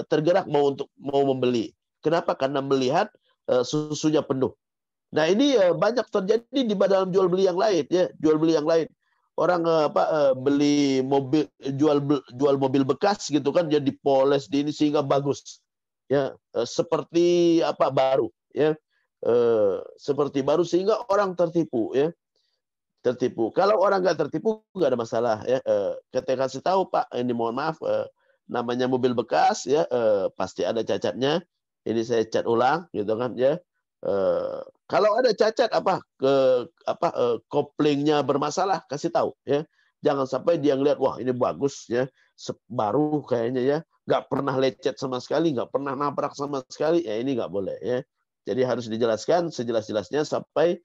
tergerak mau membeli. Kenapa? Karena melihat susunya penuh. Nah, ini banyak terjadi di dalam jual beli yang lain, ya, jual beli yang lain. Orang beli mobil, jual mobil bekas gitu kan, dia dipoles di ini sehingga bagus, ya, seperti baru, ya, seperti baru sehingga orang tertipu, ya, tertipu. Kalau orang nggak tertipu nggak ada masalah, ya. Kita kasih tahu, Pak, ini mohon maaf, namanya mobil bekas, ya, pasti ada cacatnya. Ini saya cat ulang, gitu kan, ya. Kalau ada cacat koplingnya bermasalah, kasih tahu, ya. Jangan sampai dia ngelihat, wah ini bagus, ya, baru kayaknya, ya, nggak pernah lecet sama sekali, nggak pernah nabrak sama sekali, ya ini nggak boleh, ya. Jadi harus dijelaskan sejelas-jelasnya sampai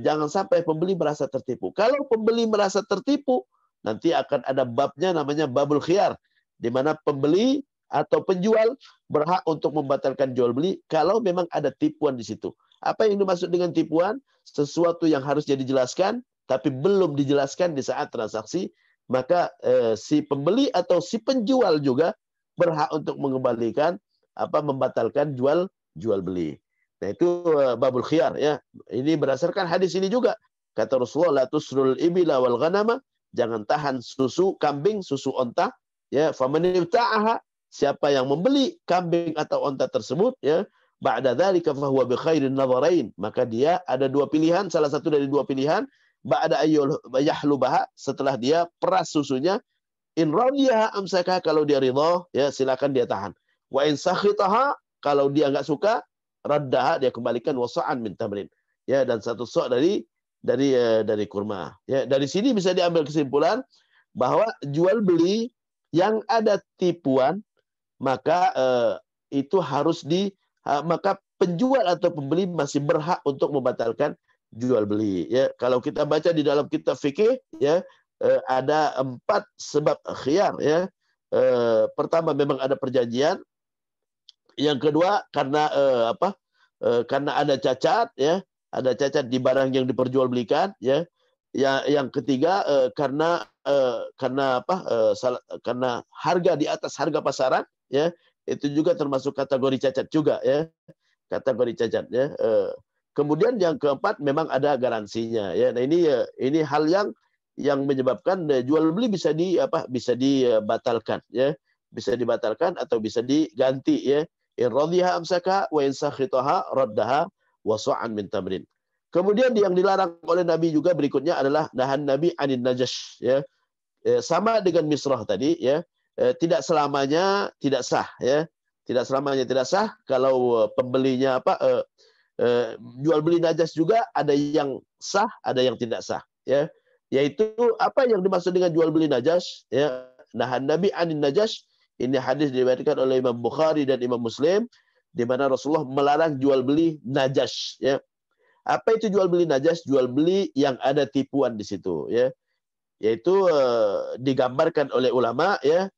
jangan sampai pembeli merasa tertipu. Kalau pembeli merasa tertipu, nanti akan ada babnya namanya babul khiyar, di mana pembeli atau penjual berhak untuk membatalkan jual beli kalau memang ada tipuan di situ. Apa yang dimaksud dengan tipuan? Sesuatu yang harusnya dijelaskan tapi belum dijelaskan di saat transaksi, maka si pembeli atau si penjual juga berhak untuk mengembalikan membatalkan jual beli. Nah, itu babul khiyar, ya. Ini berdasarkan hadis ini juga. Kata Rasulullah, la tusrul ibila wal ghanama, jangan tahan susu kambing, susu onta, ya, faman ibta'aha, siapa yang membeli kambing atau onta tersebut, ya, ba'da dzalika fa huwa bi khairin nadharain, maka dia ada dua pilihan, salah satu dari dua pilihan, ba'da ayyul yahlubaha, setelah dia peras susunya, in radiyaha amsaka, kalau dia ridha, ya, silakan dia tahan. Wa in sakhitaha, kalau dia enggak suka, raddaha, dia kembalikan, wasa'an min tamrin, ya, dan satu sok dari kurma, ya. Dari sini bisa diambil kesimpulan bahwa jual beli yang ada tipuan, maka itu harus maka penjual atau pembeli masih berhak untuk membatalkan jual beli, ya. Kalau kita baca di dalam kitab fikih, ya, ada 4 sebab khiyar, ya. Pertama, memang ada perjanjian. Yang kedua, karena karena ada cacat, ya, ada cacat di barang yang diperjualbelikan, ya. Yang ketiga, karena harga di atas harga pasaran, ya, itu juga termasuk kategori cacat juga, ya, kategori cacat, ya. Kemudian yang keempat, memang ada garansinya, ya. Nah, ini hal yang menyebabkan jual beli bisa dibatalkan, ya, bisa dibatalkan atau bisa diganti, ya. In radhiha amsaka wa in sakhitaha raddaha wasa'an min tamrin. Kemudian yang dilarang oleh Nabi juga berikutnya adalah nahan Nabi anin najash, ya. Sama dengan misrah tadi, ya. Tidak selamanya tidak sah, ya. Tidak selamanya tidak sah kalau pembelinya jual beli najas juga ada yang sah, ada yang tidak sah, ya. Yaitu apa yang dimaksud dengan jual beli najas, ya. Nahan Nabi anin najash, ini hadis diriwayatkan oleh Imam Bukhari dan Imam Muslim, di mana Rasulullah melarang jual beli najas, ya. Apa itu jual beli najas? Jual beli yang ada tipuan di situ, ya. Yaitu digambarkan oleh ulama, ya,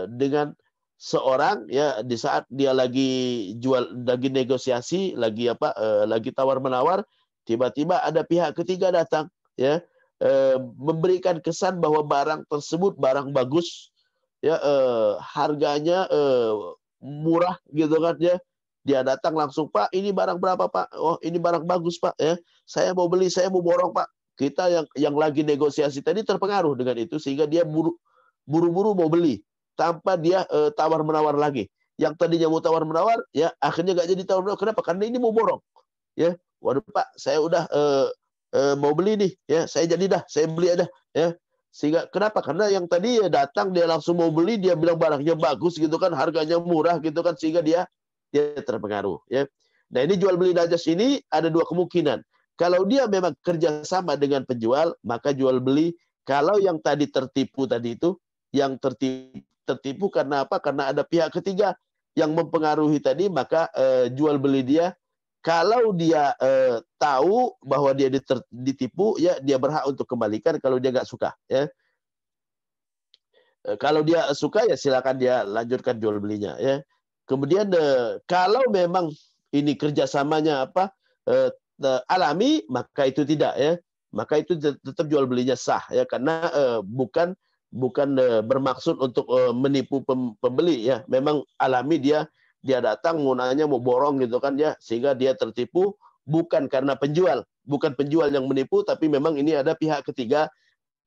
dengan seorang, ya, di saat dia lagi negosiasi, lagi tawar menawar, tiba-tiba ada pihak ketiga datang, ya, memberikan kesan bahwa barang tersebut barang bagus, ya, harganya murah, gitu kan, ya. Dia datang langsung, Pak, ini barang berapa, Pak? Oh, ini barang bagus, Pak, ya. Saya mau beli, saya mau borong, Pak. Kita yang lagi negosiasi tadi terpengaruh dengan itu sehingga dia buru-buru mau beli tanpa dia tawar menawar lagi. Yang tadinya mau tawar menawar, ya, akhirnya nggak jadi tawar menawar. Kenapa? Karena ini mau borong, ya. Waduh, Pak, saya udah mau beli nih, ya. Saya beli aja, ya. Sehingga kenapa? Karena yang tadi datang dia langsung mau beli, dia bilang barangnya bagus, gitu kan, harganya murah, gitu kan, sehingga dia terpengaruh, ya. Nah, ini jual beli najas ini ada dua kemungkinan. Kalau dia memang kerjasama dengan penjual, maka jual beli. Kalau yang tadi tertipu tadi itu, yang tertipu karena apa? Karena ada pihak ketiga yang mempengaruhi tadi, maka jual beli dia. Kalau dia tahu bahwa dia ditipu, ya, dia berhak untuk kembalikan kalau dia nggak suka, ya. Kalau dia suka, ya silakan dia lanjutkan jual belinya, ya. Kemudian kalau memang ini kerjasamanya alami, maka itu tidak, ya. maka itu tetap jual belinya sah ya, karena bukan bermaksud untuk menipu pembeli ya. Memang alami dia datang mau nanya mau borong gitu kan ya, sehingga dia tertipu, bukan karena bukan penjual yang menipu, tapi memang ini ada pihak ketiga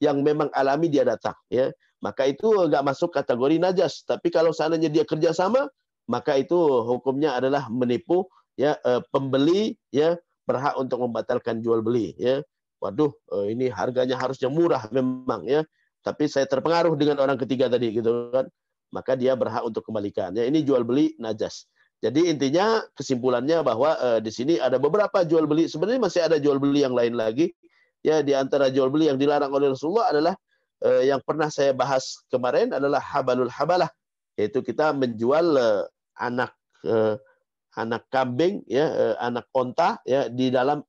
yang memang alami dia datang ya, maka itu nggak masuk kategori najas. Tapi kalau seandainya dia kerjasama, maka itu hukumnya adalah menipu ya. Pembeli ya berhak untuk membatalkan jual beli ya. Waduh, ini harganya harusnya murah memang ya, tapi saya terpengaruh dengan orang ketiga tadi gitu kan, maka dia berhak untuk kembalikan ya. Ini jual beli najas. Jadi intinya kesimpulannya bahwa di sini ada beberapa jual beli, sebenarnya masih ada jual beli yang lain lagi. Ya, di antara jual beli yang dilarang oleh Rasulullah adalah yang pernah saya bahas kemarin adalah habalul habalah, yaitu kita menjual anak anak kambing ya, anak onta ya di dalam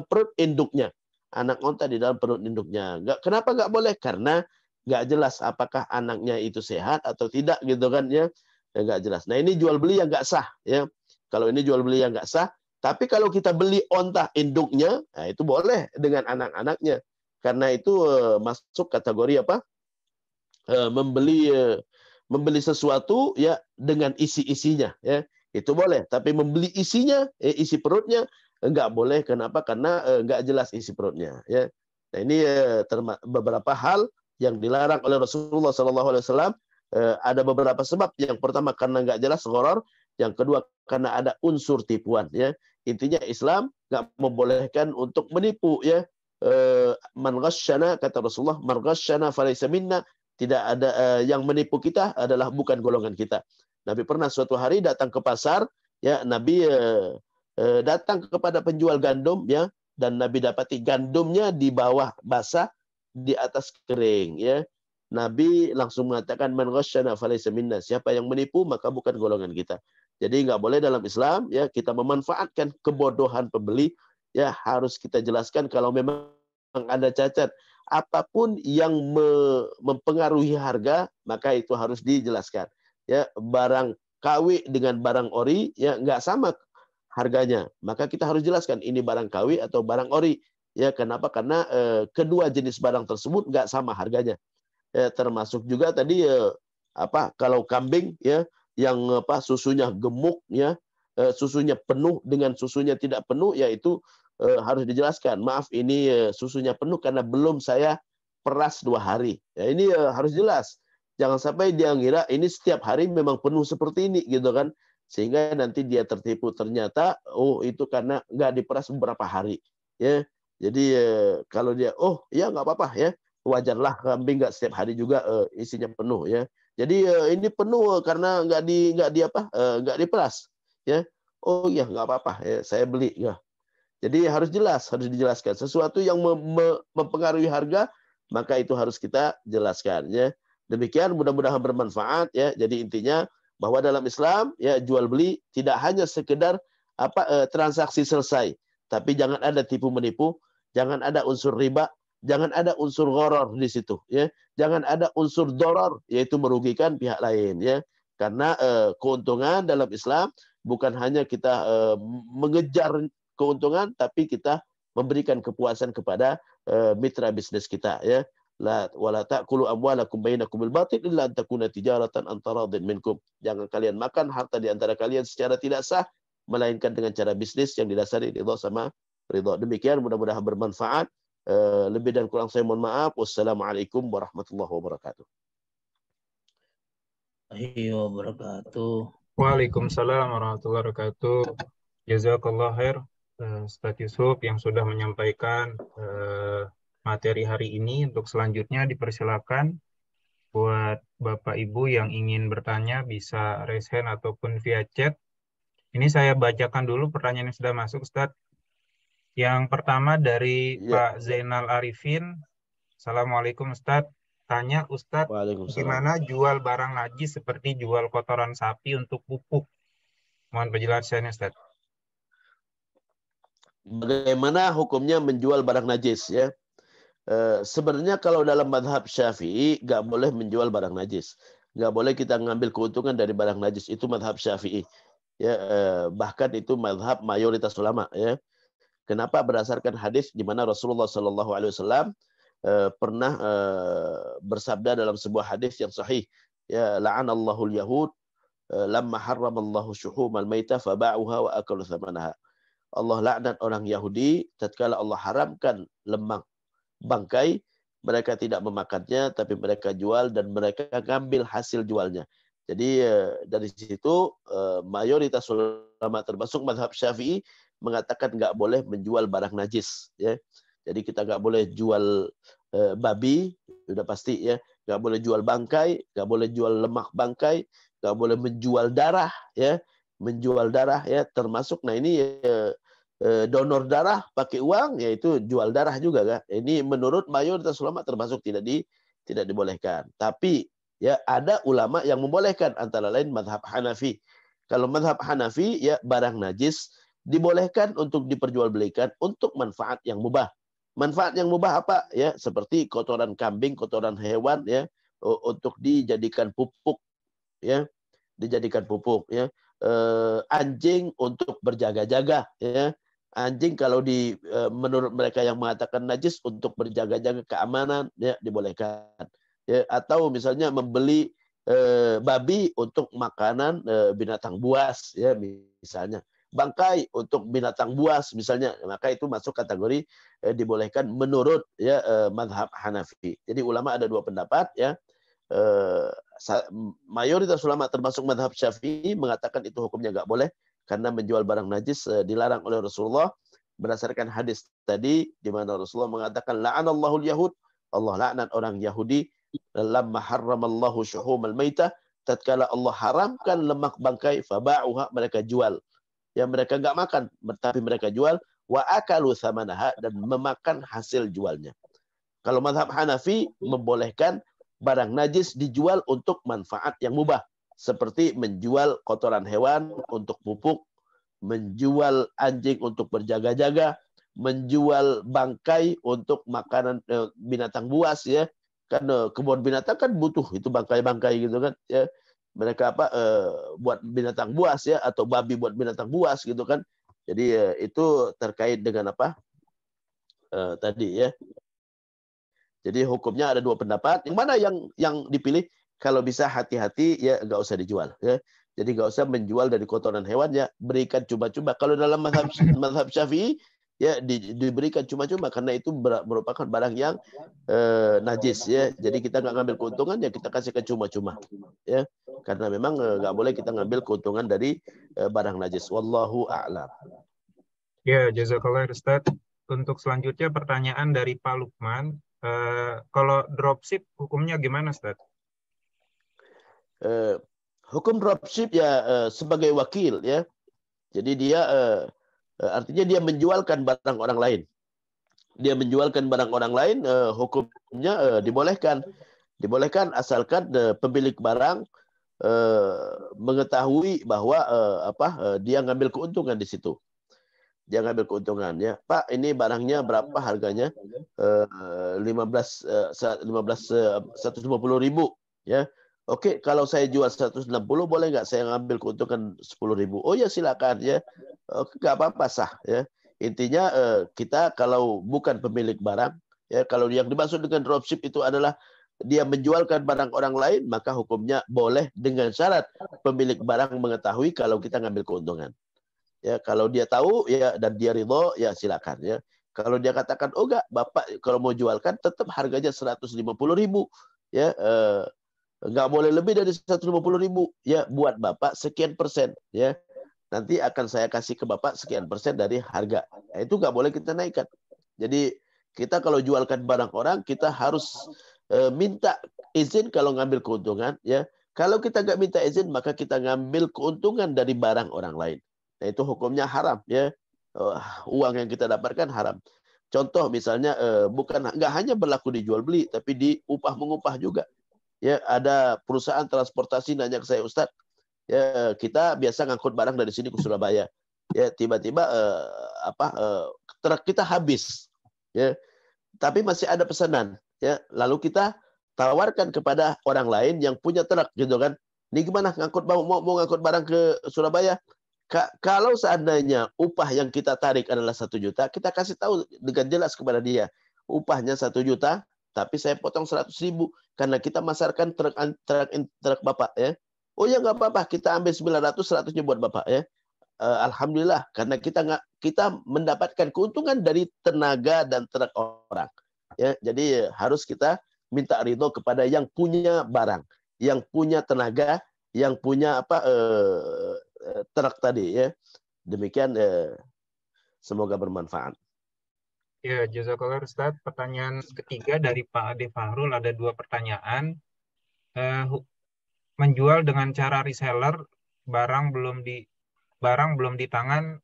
perut induknya. Anak onta di dalam perut induknya. Kenapa nggak boleh? Karena nggak jelas apakah anaknya itu sehat atau tidak gitu kan ya. Nggak jelas. Nah, ini jual beli yang nggak sah ya. Kalau ini jual beli yang nggak sah, tapi kalau kita beli onta induknya, nah itu boleh dengan anak-anaknya. Karena itu masuk kategori apa? Membeli sesuatu ya dengan isi-isinya ya. Itu boleh, tapi membeli isinya, isi perutnya enggak boleh. Kenapa? Karena enggak jelas isi perutnya ya. Nah, ini beberapa hal yang dilarang oleh Rasulullah SAW. Ada beberapa sebab. Yang pertama karena enggak jelas gharar, yang kedua karena ada unsur tipuan ya. Intinya Islam enggak membolehkan untuk menipu ya. Man ghasyana, kata Rasulullah, man ghasyana falaysa minna. Tidak ada yang menipu kita adalah bukan golongan kita. Nabi pernah suatu hari datang ke pasar ya, Nabi datang kepada penjual gandum ya, dan Nabi dapati gandumnya di bawah basah, di atas kering ya. Nabi langsung mengatakan man ghasyana falaysa minna, siapa yang menipu maka bukan golongan kita. Jadi nggak boleh dalam Islam ya kita memanfaatkan kebodohan pembeli ya, harus kita jelaskan kalau memang ada cacat apapun yang mempengaruhi harga, maka itu harus dijelaskan ya. Barang KW dengan barang ori ya nggak sama harganya, maka kita harus jelaskan ini barang KW atau barang ori ya. Kenapa? Karena kedua jenis barang tersebut nggak sama harganya ya. Termasuk juga tadi kalau kambing ya yang susunya gemuk ya, susunya penuh dengan susunya tidak penuh, yaitu harus dijelaskan, maaf ini susunya penuh karena belum saya peras 2 hari. Ya, ini harus jelas. Jangan sampai dia ngira ini setiap hari memang penuh seperti ini gitu kan. Sehingga nanti dia tertipu, ternyata oh itu karena nggak diperas beberapa hari. Ya. Jadi kalau dia ya nggak apa-apa ya. Wajarlah kambing nggak setiap hari juga isinya penuh ya. Jadi ini penuh karena nggak diperas ya. Oh ya nggak apa-apa ya, saya beli ya. Jadi harus dijelaskan. Sesuatu yang mempengaruhi harga, maka itu harus kita jelaskan ya. Demikian, mudah-mudahan bermanfaat ya. Jadi intinya bahwa dalam Islam ya jual beli tidak hanya sekedar transaksi selesai, tapi jangan ada tipu menipu, jangan ada unsur riba, jangan ada unsur gharar di situ ya. Jangan ada unsur doror, yaitu merugikan pihak lain ya. Karena keuntungan dalam Islam bukan hanya kita mengejar keuntungan, tapi kita memberikan kepuasan kepada mitra bisnis kita ya. La wala ta'kulu amwalakum bainakum bil batil illa an takuna tijaratan an taradin minkum. Jangan kalian makan harta di antara kalian secara tidak sah, melainkan dengan cara bisnis yang didasari ridha sama ridha. Demikian, mudah-mudahan bermanfaat. Lebih dan kurang saya mohon maaf. Wassalamualaikum warahmatullahi wabarakatuh. Wabarakatuh. Waalaikumsalam warahmatullahi wabarakatuh. Jazakallah khair Ustaz Yusuf yang sudah menyampaikan materi hari ini. Untuk selanjutnya dipersilakan buat Bapak Ibu yang ingin bertanya bisa raise hand ataupun via chat. Ini saya bacakan dulu pertanyaan yang sudah masuk, Ustaz. Yang pertama dari Pak Zainal Arifin. Assalamualaikum Ustaz. Tanya Ustaz, gimana jual barang najis seperti jual kotoran sapi untuk pupuk? Mohon penjelasannya Ustaz. Bagaimana hukumnya menjual barang najis ya? Sebenarnya kalau dalam madhab Syafi'i nggak boleh menjual barang najis, nggak boleh kita ngambil keuntungan dari barang najis. Itu madhab Syafi'i ya, bahkan itu madhab mayoritas ulama ya. Kenapa? Berdasarkan hadis di mana Rasulullah Shallallahu Alaihi Wasallam pernah bersabda dalam sebuah hadis yang sahih, ya, la'anallahu al-yahud lamma harramallahu syuhumal maita faba'uha wa akalu thamanaha. Allah laknat orang Yahudi tatkala Allah haramkan lemak bangkai, mereka tidak memakannya tapi mereka jual dan mereka ngambil hasil jualnya. Jadi dari situ mayoritas ulama termasuk mazhab Syafi'i mengatakan nggak boleh menjual barang najis, ya. Jadi kita nggak boleh jual babi, sudah pasti, ya. Nggak boleh jual bangkai, nggak boleh jual lemak bangkai, nggak boleh menjual darah, ya. Menjual darah, ya, termasuk. Nah ini donor darah pakai uang, yaitu jual darah juga, kan? Ini menurut mayoritas ulama termasuk tidak dibolehkan. Tapi ya ada ulama yang membolehkan, antara lain mazhab Hanafi. Kalau mazhab Hanafi, ya, barang najis dibolehkan untuk diperjualbelikan untuk manfaat yang mubah. Manfaat yang mubah apa? Ya, seperti kotoran kambing, kotoran hewan, ya, untuk dijadikan pupuk, ya, dijadikan pupuk, ya. Anjing untuk berjaga-jaga, ya. Anjing kalau menurut mereka yang mengatakan najis untuk berjaga-jaga keamanan, ya, dibolehkan. Ya, atau misalnya membeli babi untuk makanan binatang buas, ya, misalnya. Bangkai untuk binatang buas misalnya, maka itu masuk kategori dibolehkan menurut, ya, mazhab Hanafi. Jadi ulama ada dua pendapat, ya. Mayoritas ulama termasuk mazhab Syafi'i mengatakan itu hukumnya nggak boleh karena menjual barang najis dilarang oleh Rasulullah berdasarkan hadis tadi di mana Rasulullah mengatakan la'anallahu al-yahud, Allah laknat orang Yahudi, lamma harramallahu syuhumal maitah, tatkala Allah haramkan lemak bangkai, faba'uha, mereka jual. Ya, mereka nggak makan, tapi mereka jual, wa akalu thamanaha, dan memakan hasil jualnya. Kalau mazhab Hanafi membolehkan barang najis dijual untuk manfaat yang mubah, seperti menjual kotoran hewan untuk pupuk, menjual anjing untuk berjaga-jaga, menjual bangkai untuk makanan binatang buas, ya. Kan kebun binatang kan butuh itu bangkai-bangkai gitu, kan, ya. Mereka buat binatang buas, ya, atau babi buat binatang buas gitu, kan. Jadi itu terkait dengan apa tadi, ya. Jadi hukumnya ada dua pendapat. Yang mana yang dipilih? Kalau bisa hati-hati, ya, nggak usah dijual, ya. Jadi nggak usah menjual dari kotoran hewan, ya, berikan cuma-cuma. Kalau dalam mazhab Syafi'i, ya, diberikan cuma-cuma karena itu merupakan barang yang najis, ya. Jadi kita nggak ngambil keuntungan, ya, kita kasihkan cuma-cuma, ya. Karena memang nggak boleh kita ngambil keuntungan dari barang najis. Wallahu a'lam. Ya, jazakallah Ustaz. Untuk selanjutnya pertanyaan dari Pak Lukman. Kalau dropship hukumnya gimana, Ustaz? Hukum dropship, ya, sebagai wakil, ya. Jadi dia artinya dia menjualkan barang orang lain. Dia menjualkan barang orang lain, hukumnya dibolehkan. Dibolehkan asalkan pemilik barang mengetahui bahwa dia ngambil keuntungan di situ. Dia ngambil keuntungan, ya. Pak, ini barangnya berapa harganya? 150.000, ya. Oke, kalau saya jual 160, boleh nggak saya ngambil keuntungan 10.000? Oh ya, silakan, ya. Oke, nggak apa-apa, sah, ya. Intinya kita kalau bukan pemilik barang, ya, kalau yang dimaksud dengan dropship itu adalah dia menjualkan barang orang lain, maka hukumnya boleh dengan syarat pemilik barang mengetahui kalau kita ngambil keuntungan. Ya, kalau dia tahu, ya, dan dia ridho, ya, silakan, ya. Kalau dia katakan, oh enggak, Bapak kalau mau jualkan tetap harganya 150.000, ya, enggak boleh lebih dari 150.000, ya, buat Bapak sekian persen, ya. Nanti akan saya kasih ke Bapak sekian persen dari harga. Nah, itu enggak boleh kita naikkan. Jadi kita kalau jualkan barang orang, kita harus minta izin kalau ngambil keuntungan, ya. Kalau kita enggak minta izin, maka kita ngambil keuntungan dari barang orang lain. Nah, itu hukumnya haram, ya. Uang yang kita dapatkan haram. Contoh misalnya bukan nggak hanya berlaku di jual beli, tapi di upah mengupah juga. Ya, ada perusahaan transportasi nanya ke saya, Ustadz, ya, kita biasa ngangkut barang dari sini ke Surabaya. Ya, tiba-tiba truk kita habis, ya. Tapi masih ada pesanan, ya. Lalu kita tawarkan kepada orang lain yang punya truk, gitu, kan. Ini gimana ngangkut mau ngangkut barang ke Surabaya? Kalau seandainya upah yang kita tarik adalah 1 juta, kita kasih tahu dengan jelas kepada dia, upahnya 1 juta, tapi saya potong 100.000 karena kita masarkan truk Bapak ya. Oh ya nggak apa-apa, kita ambil 900, 100-nya buat Bapak ya. Alhamdulillah karena kita mendapatkan keuntungan dari tenaga dan truk orang. Ya, jadi harus kita minta ridho kepada yang punya barang, yang punya tenaga, yang punya truk tadi ya. Demikian semoga bermanfaat. Ya, jazakallah Ustaz. Pertanyaan ketiga dari Pak Ade Fahrul, ada 2 pertanyaan. Menjual dengan cara reseller, barang belum di tangan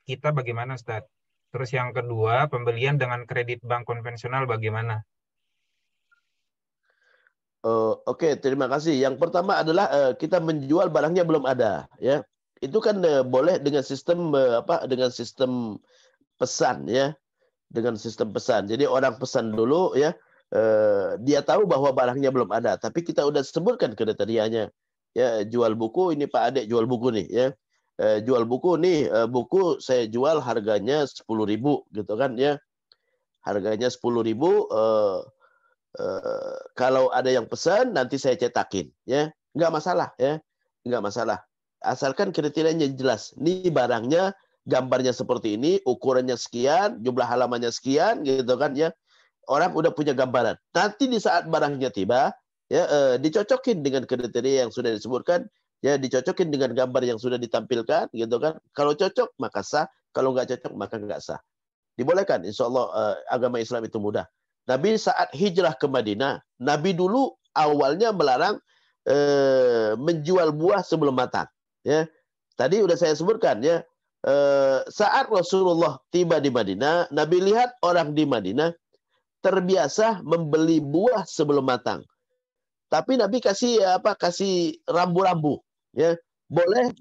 kita bagaimana Ustaz? Terus yang kedua, pembelian dengan kredit bank konvensional bagaimana? Oke, terima kasih. Yang pertama adalah kita menjual barangnya belum ada, ya. Itu kan boleh dengan sistem dengan sistem pesan, ya. Dengan sistem pesan. Jadi orang pesan dulu, ya. Dia tahu bahwa barangnya belum ada, tapi kita udah sebutkan kriterianya. Ya, jual buku ini Pak Adek jual buku nih, ya. Jual buku nih, buku saya jual harganya 10.000 gitu kan, ya. Harganya 10.000. Kalau ada yang pesan nanti saya cetakin ya, nggak masalah ya, nggak masalah, asalkan kriterianya jelas. Nih barangnya, gambarnya seperti ini, ukurannya sekian, jumlah halamannya sekian gitu kan ya, orang udah punya gambaran. Nanti di saat barangnya tiba ya, dicocokin dengan kriteria yang sudah disebutkan ya, dicocokin dengan gambar yang sudah ditampilkan gitu kan. Kalau cocok maka sah, kalau nggak cocok maka nggak sah. Dibolehkan, insya Allah agama Islam itu mudah. Nabi saat hijrah ke Madinah, Nabi dulu awalnya melarang menjual buah sebelum matang. Ya, tadi udah saya sebutkan ya. Saat Rasulullah tiba di Madinah, Nabi lihat orang di Madinah terbiasa membeli buah sebelum matang. Tapi Nabi kasih kasih rambu-rambu. Ya, boleh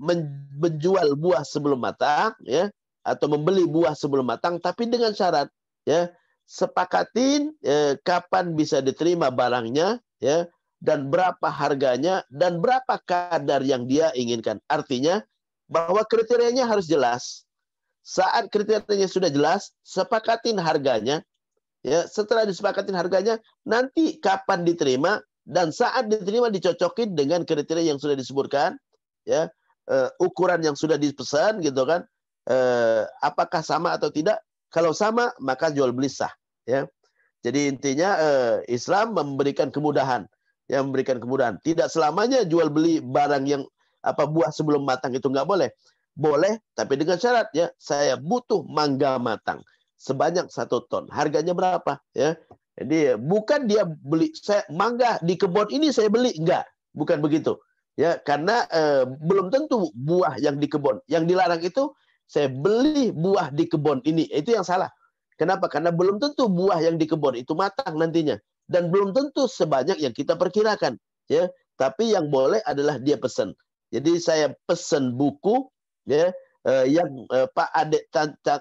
menjual buah sebelum matang, ya, atau membeli buah sebelum matang, tapi dengan syarat, ya. Sepakatin kapan bisa diterima barangnya ya, dan berapa harganya dan berapa kadar yang dia inginkan. Artinya bahwa kriterianya harus jelas. Saat kriterianya sudah jelas, sepakatin harganya ya. Setelah disepakatin harganya, nanti kapan diterima dan saat diterima dicocokin dengan kriteria yang sudah disebutkan ya, ukuran yang sudah dipesan gitu kan, apakah sama atau tidak. Kalau sama maka jual beli sah ya. Jadi intinya Islam memberikan kemudahan, yang memberikan kemudahan. Tidak selamanya jual beli barang yang buah sebelum matang itu nggak boleh. Boleh, tapi dengan syarat ya, saya butuh mangga matang sebanyak 1 ton. Harganya berapa ya? Jadi bukan dia beli saya mangga di kebun ini saya beli, enggak, bukan begitu. Ya, karena belum tentu buah yang di kebun. Yang dilarang itu saya beli buah di kebun ini, itu yang salah. Kenapa? Karena belum tentu buah yang di kebun itu matang nantinya, dan belum tentu sebanyak yang kita perkirakan, ya. Tapi yang boleh adalah dia pesan. Jadi saya pesan buku, ya, yang Pak Adek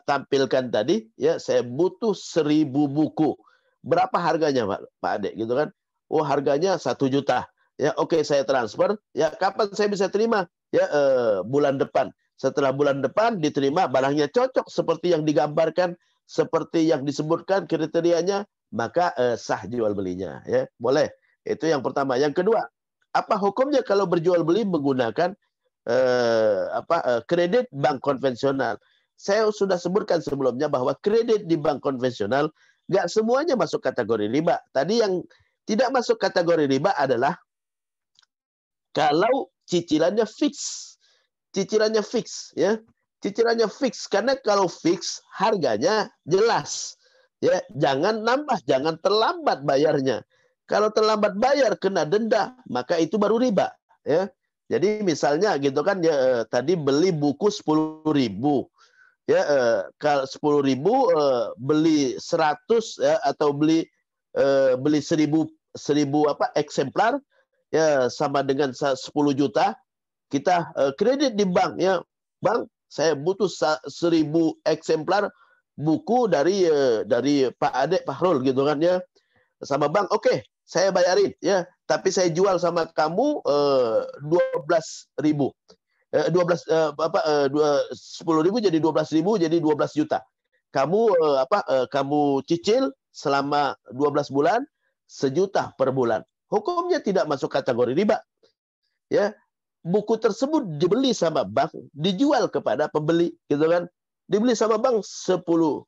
tampilkan tadi, ya, saya butuh 1.000 buku. Berapa harganya, Pak Adek, gitu kan? Oh, harganya 1 juta. Ya, oke, saya transfer. Ya, kapan saya bisa terima? Ya, bulan depan. Setelah bulan depan diterima, barangnya cocok seperti yang digambarkan, seperti yang disebutkan kriterianya, maka sah jual belinya. Ya, boleh. Itu yang pertama. Yang kedua, apa hukumnya kalau berjual beli menggunakan kredit bank konvensional? Saya sudah sebutkan sebelumnya bahwa kredit di bank konvensional nggak semuanya masuk kategori riba. Tadi yang tidak masuk kategori riba adalah kalau cicilannya fix. Cicilannya fix ya. Cicilannya fix karena kalau fix harganya jelas. Ya, jangan nambah, jangan terlambat bayarnya. Kalau terlambat bayar kena denda, maka itu baru riba ya. Jadi misalnya gitu kan ya, tadi beli buku 10.000. Ya, kalau 10.000 beli 100 ya, atau beli 1.000 eksemplar ya, sama dengan 10 juta. Kita kredit di bank ya, Bang, saya butuh 1.000 eksemplar buku dari Pak Adek Fahrul gitu kan ya, sama bank. Oke, saya bayarin ya, tapi saya jual sama kamu 12.000. 10.000 jadi 12.000 jadi 12 juta. Kamu cicil selama 12 bulan 1 juta per bulan. Hukumnya tidak masuk kategori riba. Ya, buku tersebut dibeli sama bank, dijual kepada pembeli, gitu kan? Dibeli sama bank 10.000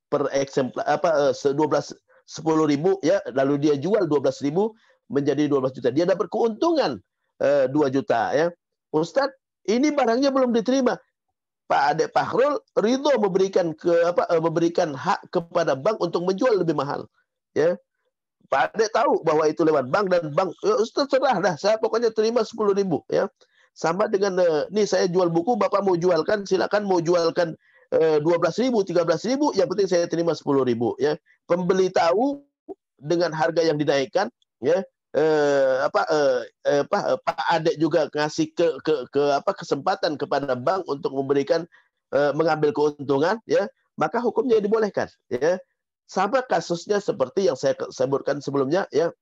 per eksemplar 10.000 ya, lalu dia jual 12.000 menjadi 12 juta. Dia dapat keuntungan 2 juta ya. Ustadz, ini barangnya belum diterima. Pak Ade Fahrul ridho memberikan hak kepada bank untuk menjual lebih mahal. Ya. Pak Ade tahu bahwa itu lewat bank dan bank, ya Ustaz serah dah, saya pokoknya terima 10.000 ya. Sama dengan nih saya jual buku, Bapak mau jualkan silakan, mau jualkan 12.000, 13.000, yang penting saya terima 10.000 ya. Pembeli tahu dengan harga yang dinaikkan ya. Pak Ade juga ngasih kesempatan kepada bank untuk memberikan mengambil keuntungan ya, maka hukumnya dibolehkan ya. Sama kasusnya seperti yang saya sebutkan sebelumnya ya,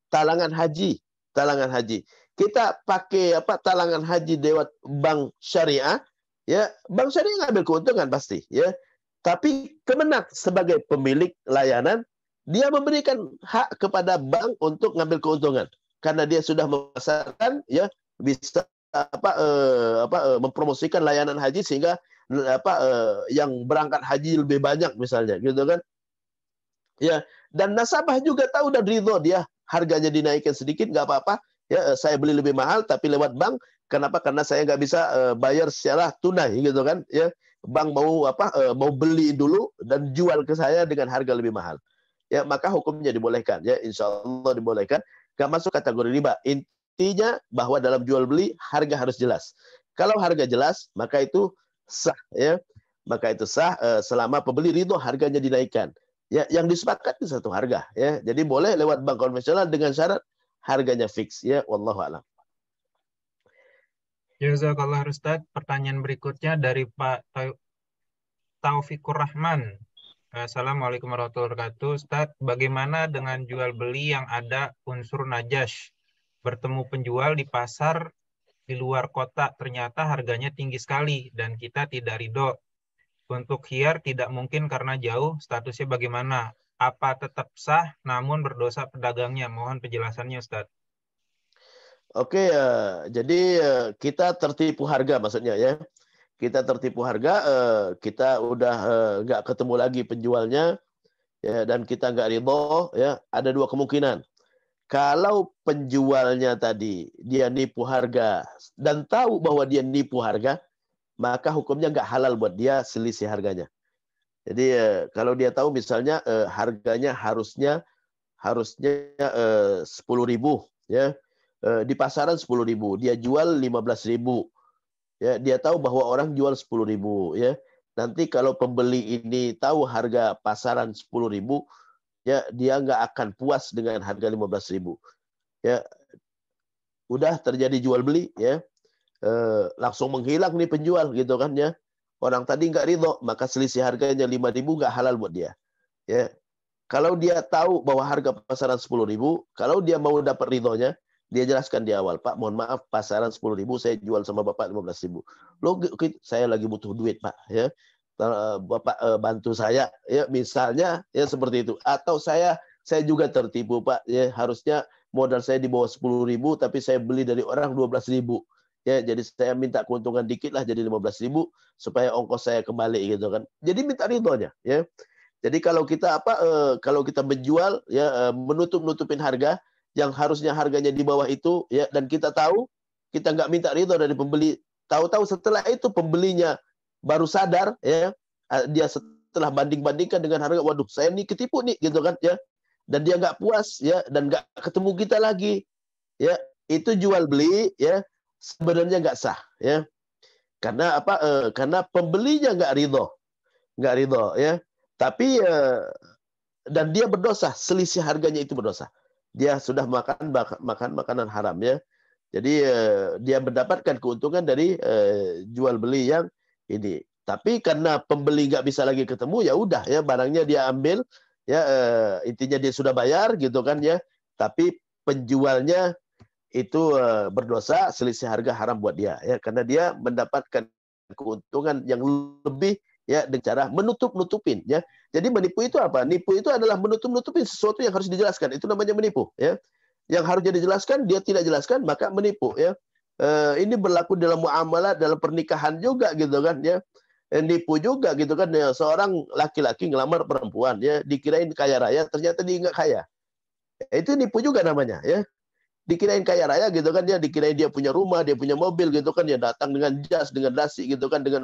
talangan haji. Kita pakai talangan haji lewat bank syariah ya, bank syariah ngambil keuntungan pasti ya. Tapi Kemenak sebagai pemilik layanan, dia memberikan hak kepada bank untuk ngambil keuntungan karena dia sudah memasarkan ya, bisa mempromosikan layanan haji sehingga yang berangkat haji lebih banyak misalnya, gitu kan? Ya, dan nasabah juga tahu dan ridho, dia harganya dinaikkan sedikit nggak apa-apa ya, saya beli lebih mahal tapi lewat bank. Kenapa? Karena saya nggak bisa bayar secara tunai, gitu kan? Ya, bank mau beli dulu dan jual ke saya dengan harga lebih mahal. Ya, maka hukumnya dibolehkan ya, insya Allah dibolehkan, gak masuk kategori riba. Intinya bahwa dalam jual beli harga harus jelas. Kalau harga jelas maka itu sah ya, maka itu sah selama pembeli ridho harganya dinaikkan ya, yang disepakati satu harga ya. Jadi boleh lewat bank konvensional dengan syarat harganya fix ya, wallahu a'lam. Jazakallah Ustaz. Pertanyaan berikutnya dari Pak Taufikur Rahman. Assalamualaikum warahmatullahi wabarakatuh. Ustaz, bagaimana dengan jual beli yang ada unsur najas? Bertemu penjual di pasar di luar kota, ternyata harganya tinggi sekali dan kita tidak ridho. Untuk khiyar tidak mungkin karena jauh, statusnya bagaimana? Apa tetap sah namun berdosa pedagangnya? Mohon penjelasannya Ustaz. Oke, jadi kita tertipu harga maksudnya ya. Kita tertipu harga, kita udah nggak ketemu lagi penjualnya ya, dan kita nggak ridho ya. Ada dua kemungkinan. Kalau penjualnya tadi dia nipu harga dan tahu bahwa dia nipu harga, maka hukumnya nggak halal buat dia selisih harganya. Jadi kalau dia tahu misalnya harganya harusnya 10.000 ya, di pasaran 10.000, dia jual 15.000 ya, dia tahu bahwa orang jual 10.000 ya. Nanti kalau pembeli ini tahu harga pasaran 10.000 ya, dia nggak akan puas dengan harga 15.000 ya. Udah terjadi jual beli ya, langsung menghilang nih penjual, gitu kan ya. Orang tadi nggak ridho, maka selisih harganya 5.000 nggak halal buat dia ya. Kalau dia tahu bahwa harga pasaran 10.000, kalau dia mau dapat ridhonya, dia jelaskan di awal, Pak, mohon maaf, pasaran 10.000, saya jual sama Bapak 15.000. Loh, saya lagi butuh duit, Pak, ya. Bapak bantu saya, ya, misalnya, ya seperti itu. Atau saya juga tertipu, Pak, ya, harusnya modal saya di bawah 10.000, tapi saya beli dari orang 12.000. Ya, jadi saya minta keuntungan dikit lah, jadi 15.000 supaya ongkos saya kembali, gitu kan. Jadi minta ridhonya, ya. Jadi kalau kita kalau kita menjual ya, nutupin harga yang harusnya harganya di bawah itu ya, dan kita tahu, kita nggak minta ridho dari pembeli, tahu-tahu setelah itu pembelinya baru sadar ya, dia setelah banding-bandingkan dengan harga, waduh saya nih ketipu nih, gitu kan ya, dan dia nggak puas ya, dan nggak ketemu kita lagi ya, itu jual beli ya sebenarnya nggak sah ya, karena karena pembelinya nggak ridho ya, tapi dan dia berdosa, selisih harganya itu berdosa. Dia sudah makan makanan haram ya. Jadi dia mendapatkan keuntungan dari jual beli yang ini. Tapi karena pembeli nggak bisa lagi ketemu, ya udah ya, barangnya dia ambil ya, intinya dia sudah bayar, gitu kan ya. Tapi penjualnya itu berdosa, selisih harga haram buat dia ya, karena dia mendapatkan keuntungan yang lebih ya dengan cara menutup-nutupin ya. Jadi menipu itu apa? Nipu itu adalah menutup-nutupin sesuatu yang harus dijelaskan. Itu namanya menipu ya. Yang harusnya dijelaskan dia tidak jelaskan, maka menipu ya. Ini berlaku dalam muamalah, dalam pernikahan juga gitu kan ya. Nipu juga gitu kan ya. Seorang laki-laki ngelamar perempuan ya, dikirain kaya raya, ternyata dia nggak kaya. Itu nipu juga namanya ya. Dikirain kaya raya gitu kan, dia dikirain dia punya rumah, dia punya mobil gitu kan, dia datang dengan jas, dengan dasi gitu kan, dengan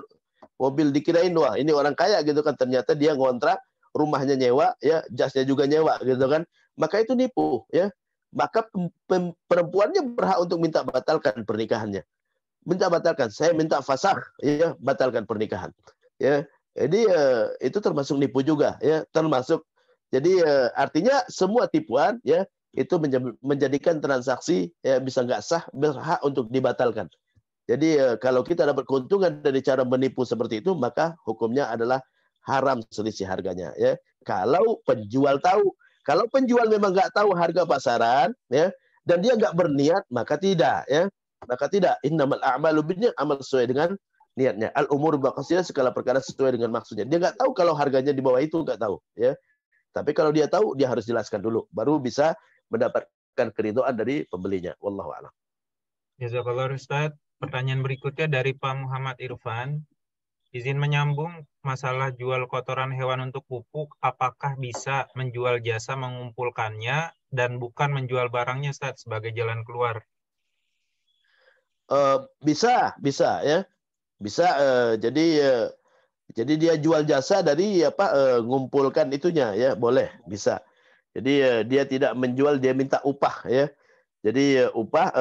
mobil, dikirain wah ini orang kaya gitu kan, ternyata dia ngontrak, rumahnya nyewa ya, jasnya juga nyewa gitu kan, maka itu nipu ya. Maka perempuannya berhak untuk minta batalkan pernikahannya, minta batalkan, saya minta fasakh ya, batalkan pernikahan ya. Jadi itu termasuk nipu juga ya, termasuk. Jadi artinya semua tipuan ya itu menjadikan transaksi ya bisa nggak sah, berhak untuk dibatalkan. Jadi kalau kita dapat keuntungan dari cara menipu seperti itu, maka hukumnya adalah haram selisih harganya ya. Kalau penjual tahu, kalau penjual memang nggak tahu harga pasaran ya, dan dia nggak berniat, maka tidak ya, maka tidak. Innamal a'malu binniyat, amal sesuai dengan niatnya. Al umur baqasidah, segala perkara sesuai dengan maksudnya. Dia nggak tahu kalau harganya di bawah itu, nggak tahu ya. Tapi kalau dia tahu, dia harus jelaskan dulu, baru bisa mendapatkan keridhaan dari pembelinya. Wallahu a'lam. Jazakallah Ustaz. Pertanyaan berikutnya dari Pak Muhammad Irfan. Izin menyambung masalah jual kotoran hewan untuk pupuk, apakah bisa menjual jasa mengumpulkannya dan bukan menjual barangnya Ustaz sebagai jalan keluar? Bisa ya. Bisa jadi dia jual jasa dari ngumpulkan itunya ya, boleh, bisa. Jadi dia tidak menjual, dia minta upah ya. Jadi upah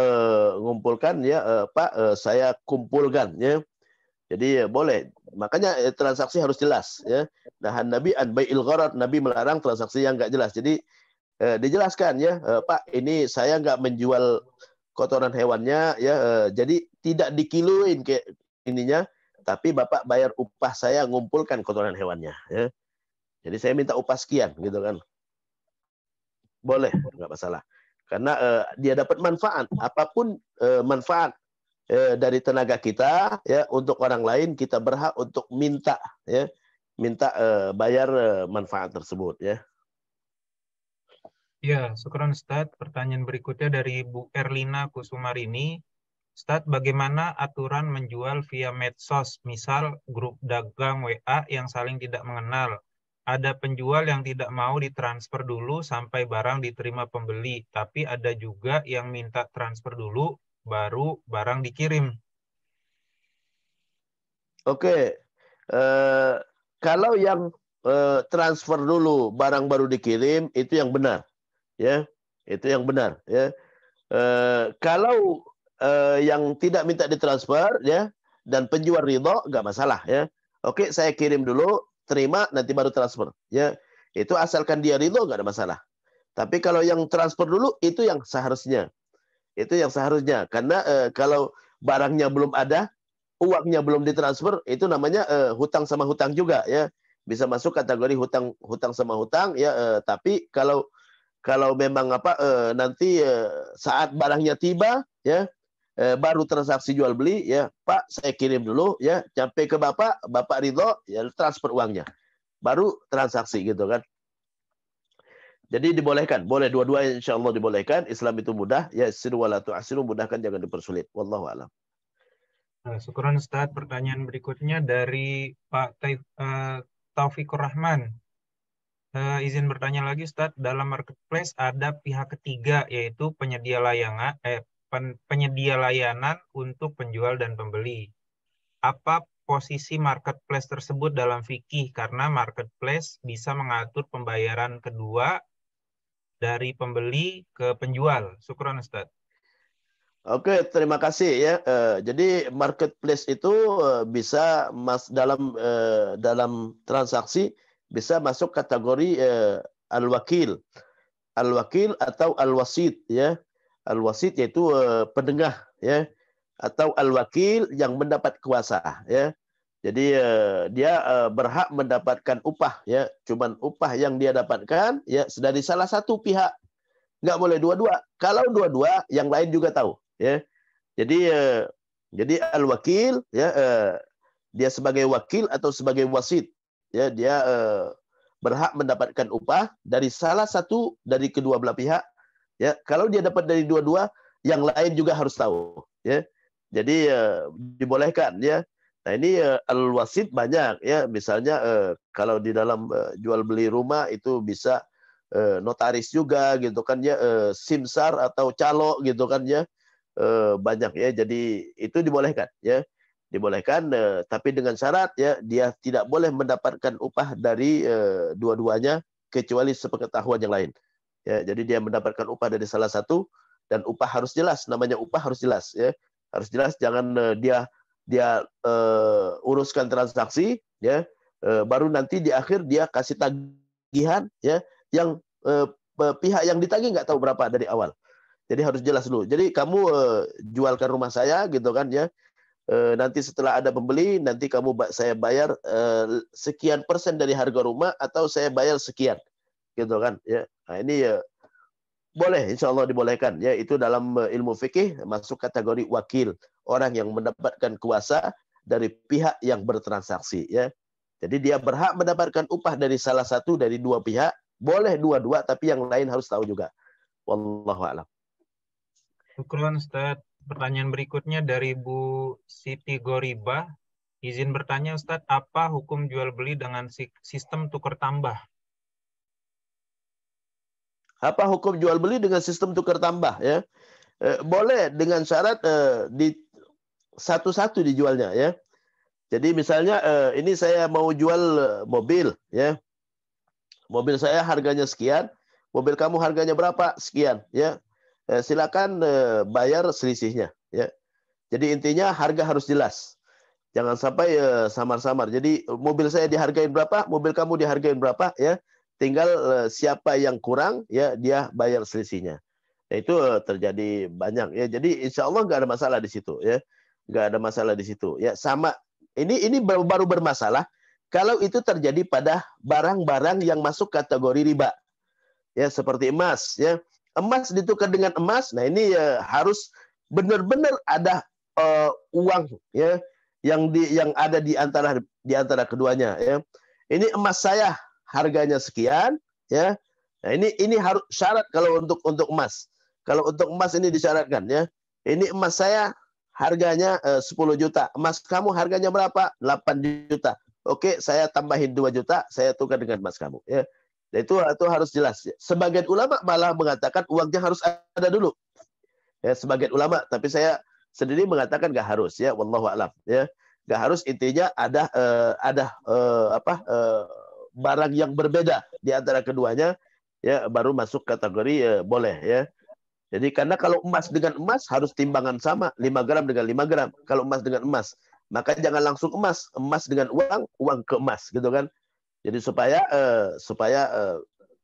ngumpulkan ya, Pak saya kumpulkan ya. Jadi boleh. Makanya transaksi harus jelas ya. Nahan Nabi an bai'il gharar, Nabi melarang transaksi yang enggak jelas. Jadi dijelaskan ya, Pak ini saya enggak menjual kotoran hewannya ya, jadi tidak dikiloin kayak ininya, tapi Bapak bayar upah saya ngumpulkan kotoran hewannya ya. Jadi saya minta upah sekian gitu kan. Boleh, enggak masalah. Karena dia dapat manfaat, apapun manfaat dari tenaga kita ya untuk orang lain, kita berhak untuk minta ya, minta bayar manfaat tersebut ya. Ya, syukran Ustaz. Pertanyaan berikutnya dari Bu Erlina Kusumarini. Ustaz, bagaimana aturan menjual via medsos, misal grup dagang WA yang saling tidak mengenal? Ada penjual yang tidak mau ditransfer dulu sampai barang diterima pembeli, tapi ada juga yang minta transfer dulu, baru barang dikirim. Oke, kalau yang transfer dulu barang baru dikirim itu yang benar, ya, itu yang benar, ya. Kalau yang tidak minta ditransfer, ya, dan penjual ridho, nggak masalah, ya. Oke, saya kirim dulu, terima, nanti baru transfer, ya. Itu asalkan dia ridho, nggak ada masalah. Tapi kalau yang transfer dulu, itu yang seharusnya, karena kalau barangnya belum ada, uangnya belum ditransfer, itu namanya hutang sama hutang juga ya. Bisa masuk kategori hutang sama hutang ya. Tapi kalau memang nanti saat barangnya tiba ya, baru transaksi jual beli ya, Pak saya kirim dulu ya, sampai ke Bapak ridho ya, transfer uangnya. Baru transaksi gitu kan. Jadi dibolehkan, boleh dua-dua, insyaallah dibolehkan. Islam itu mudah, ya siru wala tu'siru, mudahkan jangan dipersulit. Wallahu a'lam. Nah, syukuran Ustaz. Pertanyaan berikutnya dari Pak Taufikur Rahman. Izin bertanya lagi Ustaz, dalam marketplace ada pihak ketiga yaitu penyedia layanan untuk penjual dan pembeli. Apa posisi marketplace tersebut dalam fikih? Karena marketplace bisa mengatur pembayaran kedua dari pembeli ke penjual. Syukuran Ustaz. Oke, terima kasih ya. Jadi marketplace itu bisa dalam transaksi bisa masuk kategori al-wakil atau al-wasit ya. Al-wasit yaitu penengah ya, atau al-wakil yang mendapat kuasa ya. Jadi dia berhak mendapatkan upah ya. Cuman upah yang dia dapatkan ya dari salah satu pihak Nggak boleh dua-dua. Kalau dua-dua, yang lain juga tahu. Ya. Jadi al-wakil, ya, dia sebagai wakil atau sebagai wasit, ya, dia berhak mendapatkan upah dari salah satu dari kedua belah pihak. Ya, kalau dia dapat dari dua-dua, yang lain juga harus tahu. Ya. Jadi dibolehkan. Ya. Nah ini al-wasit banyak. Ya, misalnya kalau di dalam jual beli rumah itu bisa notaris juga gitu kan ya, simsar atau calo gitu kan ya, banyak ya. Jadi itu dibolehkan ya, dibolehkan, tapi dengan syarat ya, dia tidak boleh mendapatkan upah dari dua-duanya kecuali sepengetahuan yang lain ya. Jadi dia mendapatkan upah dari salah satu, dan upah harus jelas, namanya upah harus jelas ya, harus jelas. Jangan dia uruskan transaksi ya, baru nanti di akhir dia kasih tagihan ya, yang pihak yang ditagih nggak tahu berapa dari awal. Jadi harus jelas dulu. Jadi kamu jualkan rumah saya gitu kan ya, nanti setelah ada pembeli, nanti saya bayar sekian persen dari harga rumah, atau saya bayar sekian gitu kan ya. Nah ini boleh, insya Allah dibolehkan ya. Itu dalam ilmu fikih masuk kategori wakil, orang yang mendapatkan kuasa dari pihak yang bertransaksi ya. Jadi dia berhak mendapatkan upah dari salah satu dari dua pihak. Boleh dua-dua, tapi yang lain harus tahu juga. Wallahu a'lam. Syukron Ustaz. Pertanyaan berikutnya dari Bu Siti Goribah. Izin bertanya Ustaz, apa hukum jual beli dengan sistem tukar tambah? Apa hukum jual beli dengan sistem tukar tambah ya? Boleh dengan syarat di satu-satu dijualnya ya. Jadi misalnya ini saya mau jual mobil ya. Mobil saya harganya sekian, mobil kamu harganya berapa? Sekian ya. Silakan bayar selisihnya ya. Jadi intinya harga harus jelas. Jangan sampai samar-samar. Jadi mobil saya dihargain berapa, mobil kamu dihargain berapa ya. Tinggal siapa yang kurang ya, dia bayar selisihnya. Nah, itu terjadi banyak ya. Jadi insya Allah nggak ada masalah di situ ya. Nggak ada masalah di situ ya. Sama ini baru bermasalah kalau itu terjadi pada barang-barang yang masuk kategori riba. Ya, seperti emas ya. Emas ditukar dengan emas. Nah, ini harus benar-benar ada uang ya yang ada di antara keduanya ya. Ini emas saya harganya sekian ya. Nah, ini harus syarat kalau untuk emas. Kalau untuk emas ini disyaratkan ya. Ini emas saya harganya 10 juta. Emas kamu harganya berapa? 8 juta. Oke, saya tambahin 2 juta, saya tukar dengan emas kamu ya. Nah, itu harus jelas. Sebagian ulama malah mengatakan uangnya harus ada dulu. Ya, sebagian ulama, tapi saya sendiri mengatakan nggak harus ya, wallahu a'lam ya. Nggak harus, intinya ada barang yang berbeda di antara keduanya ya, baru masuk kategori boleh ya. Jadi karena kalau emas dengan emas harus timbangan sama, 5 gram dengan 5 gram. Kalau emas dengan emas, maka jangan langsung emas dengan uang, uang ke emas gitu kan. Jadi supaya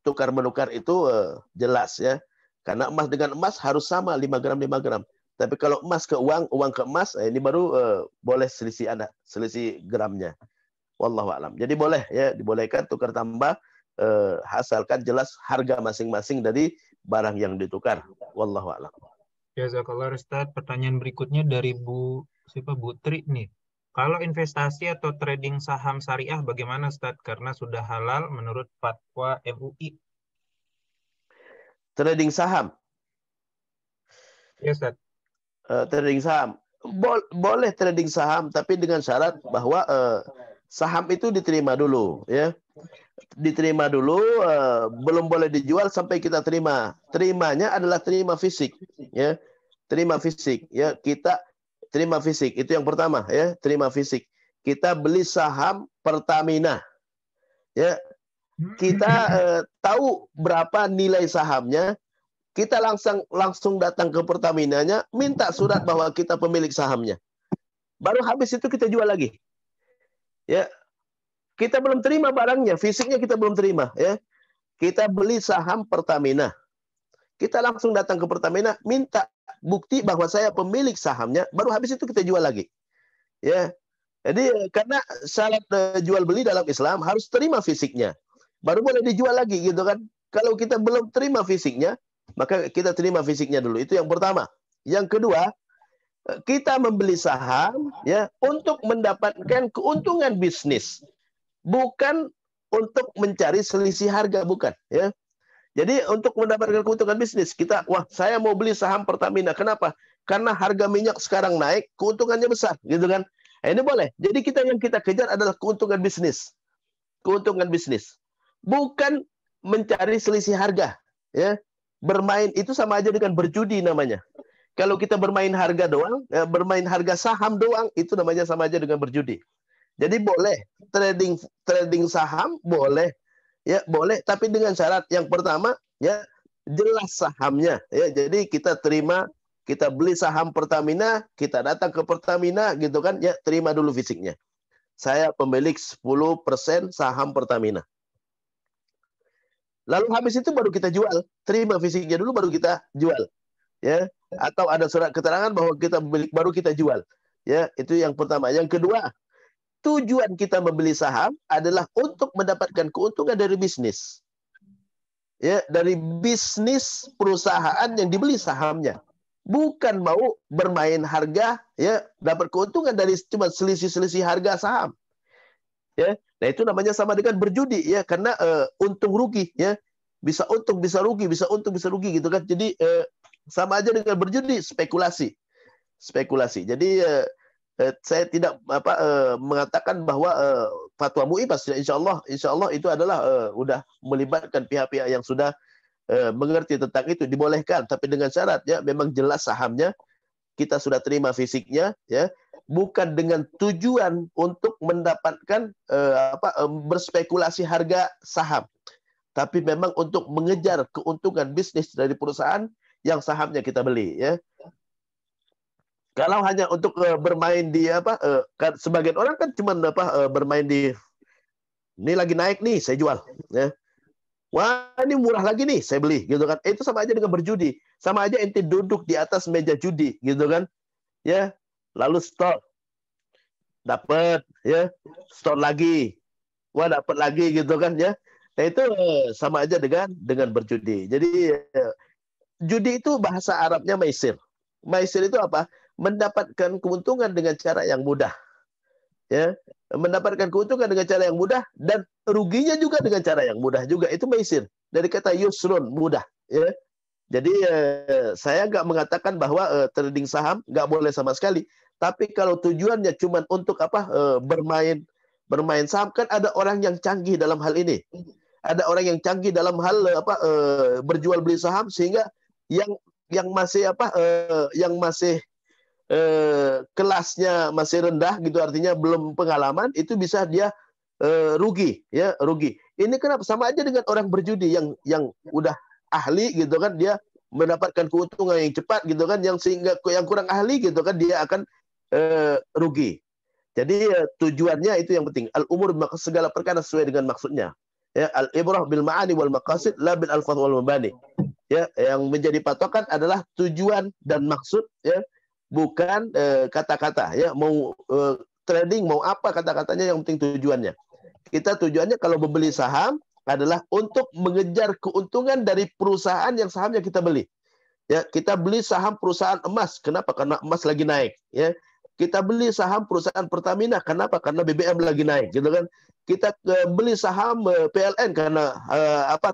tukar menukar itu jelas ya. Karena emas dengan emas harus sama, 5 gram 5 gram. Tapi kalau emas ke uang, uang ke emas, ini baru boleh selisih gramnya. Wallahu a'lam. Jadi boleh ya, dibolehkan tukar tambah asalkan jelas harga masing-masing dari barang yang ditukar. Wallahu a'lam. Jazakallah Ustaz. Pertanyaan berikutnya dari Bu Tri nih. Kalau investasi atau trading saham syariah bagaimana Ustaz? Karena sudah halal menurut fatwa MUI. Trading saham. Ya Ustaz. Trading saham. Boleh trading saham, tapi dengan syarat bahwa saham itu diterima dulu ya. Diterima dulu, belum boleh dijual sampai kita terima. Terimanya adalah terima fisik ya. Terima fisik ya. Kita terima fisik, itu yang pertama ya, terima fisik. Kita beli saham Pertamina ya. Kita tahu berapa nilai sahamnya, kita langsung datang ke Pertaminanya, minta surat bahwa kita pemilik sahamnya. Baru habis itu kita jual lagi. Ya. Kita belum terima barangnya, fisiknya kita belum terima ya. Kita beli saham Pertamina. Kita langsung datang ke Pertamina, minta bukti bahwa saya pemilik sahamnya, baru habis itu kita jual lagi. Ya. Jadi karena syarat jual beli dalam Islam harus terima fisiknya. Baru boleh dijual lagi gitu kan. Kalau kita belum terima fisiknya, maka kita terima fisiknya dulu. Itu yang pertama. Yang kedua, kita membeli saham ya untuk mendapatkan keuntungan bisnis, bukan untuk mencari selisih harga, bukan ya. Jadi untuk mendapatkan keuntungan bisnis, saya mau beli saham Pertamina. Kenapa? Karena harga minyak sekarang naik, keuntungannya besar, gitu kan? Ini boleh. Jadi yang kita kejar adalah keuntungan bisnis. Keuntungan bisnis. Bukan mencari selisih harga, ya. Bermain itu sama aja dengan berjudi namanya. Kalau kita bermain harga doang, bermain harga saham doang, itu namanya sama aja dengan berjudi. Jadi boleh trading saham, boleh. Ya, boleh, tapi dengan syarat yang pertama ya jelas sahamnya ya. Jadi kita beli saham Pertamina, kita datang ke Pertamina gitu kan ya, terima dulu fisiknya. Saya pemilik 10% saham Pertamina. Lalu habis itu baru kita jual, terima fisiknya dulu baru kita jual. Ya, atau ada surat keterangan bahwa kita pemilik baru kita jual. Ya, itu yang pertama. Yang kedua, tujuan kita membeli saham adalah untuk mendapatkan keuntungan dari bisnis. Ya, dari bisnis perusahaan yang dibeli sahamnya. Bukan mau bermain harga, ya, dapat keuntungan dari cuma selisih-selisih harga saham. Ya, nah itu namanya sama dengan berjudi ya, karena untung rugi ya. Bisa untung, bisa rugi, bisa untung, bisa rugi gitu kan. Jadi sama aja dengan berjudi, spekulasi. Spekulasi. Jadi saya tidak mengatakan bahwa fatwa MUI pasti insya Allah itu adalah udah melibatkan pihak-pihak yang sudah mengerti tentang itu, dibolehkan, tapi dengan syarat ya memang jelas sahamnya, kita sudah terima fisiknya ya, bukan dengan tujuan untuk mendapatkan berspekulasi harga saham, tapi memang untuk mengejar keuntungan bisnis dari perusahaan yang sahamnya kita beli ya. Kalau hanya untuk bermain di kan sebagian orang kan cuma bermain di ini lagi naik nih saya jual ya. Wah, ini murah lagi nih saya beli gitu kan. Itu sama aja dengan berjudi. Sama aja ente duduk di atas meja judi gitu kan. Ya. Lalu stop. Dapat ya. Stop lagi. Wah, dapat lagi gitu kan ya. Nah, itu sama aja dengan berjudi. Jadi judi itu bahasa Arabnya maisir. Maisir itu apa? Mendapatkan keuntungan dengan cara yang mudah. Ya, mendapatkan keuntungan dengan cara yang mudah dan ruginya juga dengan cara yang mudah juga. Itu maisir. Dari kata yusrun, mudah, ya. Jadi saya nggak mengatakan bahwa trading saham nggak boleh sama sekali. Tapi kalau tujuannya cuma untuk bermain saham, kan ada orang yang canggih dalam hal ini. Ada orang yang canggih dalam hal berjual beli saham, sehingga yang masih kelasnya masih rendah gitu, artinya belum pengalaman, itu bisa dia rugi ya, rugi. Ini kenapa? Sama aja dengan orang berjudi yang udah ahli gitu kan, dia mendapatkan keuntungan yang cepat gitu kan, yang kurang ahli gitu kan dia akan rugi. Jadi tujuannya itu yang penting. Al-umur, segala perkara sesuai dengan maksudnya. Ya, al-ibrah bil ma'ani wal maqasid la bil alfaz wal mabani. Ya, yang menjadi patokan adalah tujuan dan maksud ya, bukan kata-kata ya. Mau trading mau apa kata-katanya, yang penting tujuannya. Kita tujuannya kalau membeli saham adalah untuk mengejar keuntungan dari perusahaan yang sahamnya kita beli. Ya, kita beli saham perusahaan emas. Kenapa? Karena emas lagi naik ya. Kita beli saham perusahaan Pertamina. Kenapa? Karena BBM lagi naik gitu kan. Kita beli saham PLN karena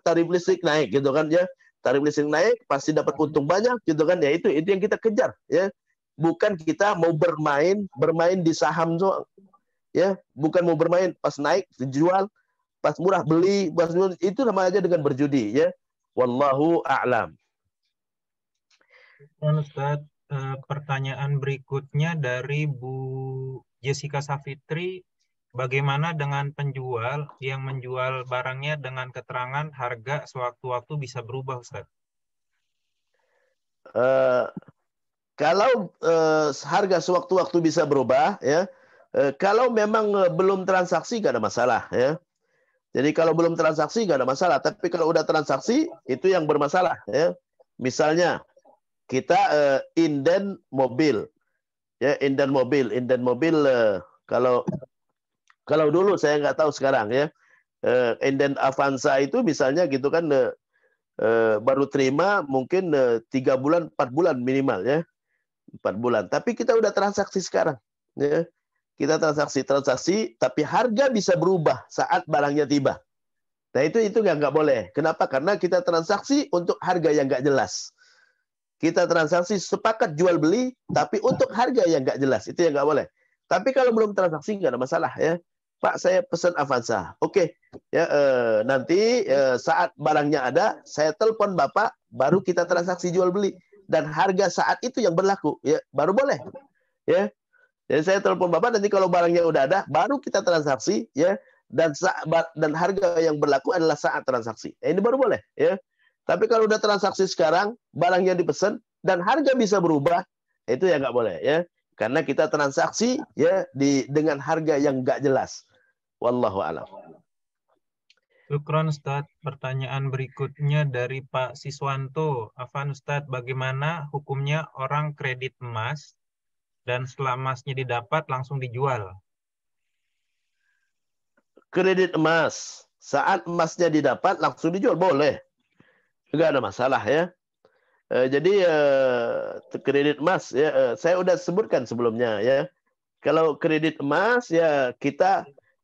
tarif listrik naik gitu kan ya. Tarif listrik naik pasti dapat untung banyak gitu kan ya. Itu yang kita kejar ya. Bukan kita mau bermain di saham doang. Ya, bukan mau bermain pas naik dijual, pas murah beli, pas murah, itu sama aja dengan berjudi ya. Wallahu a'lam. Ustaz, pertanyaan berikutnya dari Bu Jessica Safitri, bagaimana dengan penjual yang menjual barangnya dengan keterangan harga sewaktu-waktu bisa berubah, Ustaz? Kalau harga sewaktu-waktu bisa berubah ya, kalau memang belum transaksi nggak ada masalah ya. Jadi kalau belum transaksi nggak ada masalah, tapi kalau udah transaksi itu yang bermasalah ya. Misalnya kita inden mobil ya, inden mobil kalau dulu saya nggak tahu sekarang ya, inden Avanza itu misalnya gitu kan, baru terima mungkin 3 bulan, 4 bulan minimal ya. 4 bulan. Tapi kita udah transaksi sekarang. Ya. Kita transaksi, tapi harga bisa berubah saat barangnya tiba. Nah itu nggak boleh. Kenapa? Karena kita transaksi untuk harga yang nggak jelas. Kita transaksi sepakat jual beli, tapi untuk harga yang nggak jelas. Itu yang nggak boleh. Tapi kalau belum transaksi nggak ada masalah ya. Pak, saya pesan Avanza. Oke, ya nanti saat barangnya ada, saya telepon Bapak, baru kita transaksi jual beli dan harga saat itu yang berlaku. Ya, baru boleh. Ya, jadi saya telepon Bapak, nanti kalau barangnya udah ada, baru kita transaksi, ya. Dan harga yang berlaku adalah saat transaksi. Ini baru boleh, ya. Tapi kalau udah transaksi sekarang, barang yang dipesan dan harga bisa berubah, itu ya nggak boleh, ya. Karena kita transaksi, ya, dengan harga yang nggak jelas. Wallahu a'lam. Syukron Ustaz. Pertanyaan berikutnya dari Pak Siswanto. Afan Ustaz, bagaimana hukumnya orang kredit emas dan setelah emasnya didapat langsung dijual? Kredit emas, saat emasnya didapat langsung dijual, boleh. Nggak ada masalah ya. Jadi kredit emas ya, saya udah sebutkan sebelumnya ya. Kalau kredit emas ya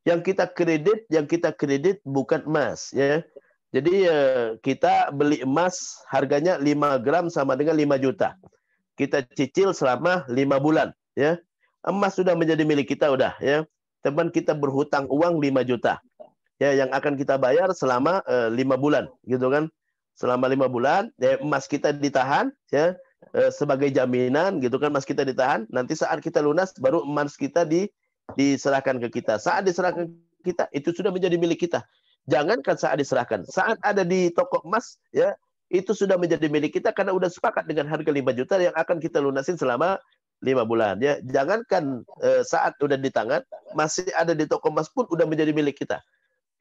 yang kita kredit bukan emas ya. Jadi kita beli emas harganya 5 gram sama dengan 5 juta. Kita cicil selama 5 bulan ya. Emas sudah menjadi milik kita udah ya. Teman kita berhutang uang 5 juta. Ya, yang akan kita bayar selama 5 bulan gitu kan. Selama 5 bulan ya, emas kita ditahan ya sebagai jaminan gitu kan, emas kita ditahan, nanti saat kita lunas baru emas kita diserahkan ke kita. Saat diserahkan ke kita itu sudah menjadi milik kita. Jangankan saat diserahkan, saat ada di toko emas ya, itu sudah menjadi milik kita karena udah sepakat dengan harga 5 juta yang akan kita lunasin selama 5 bulan ya. Jangankan saat udah di tangan, masih ada di toko emas pun udah menjadi milik kita.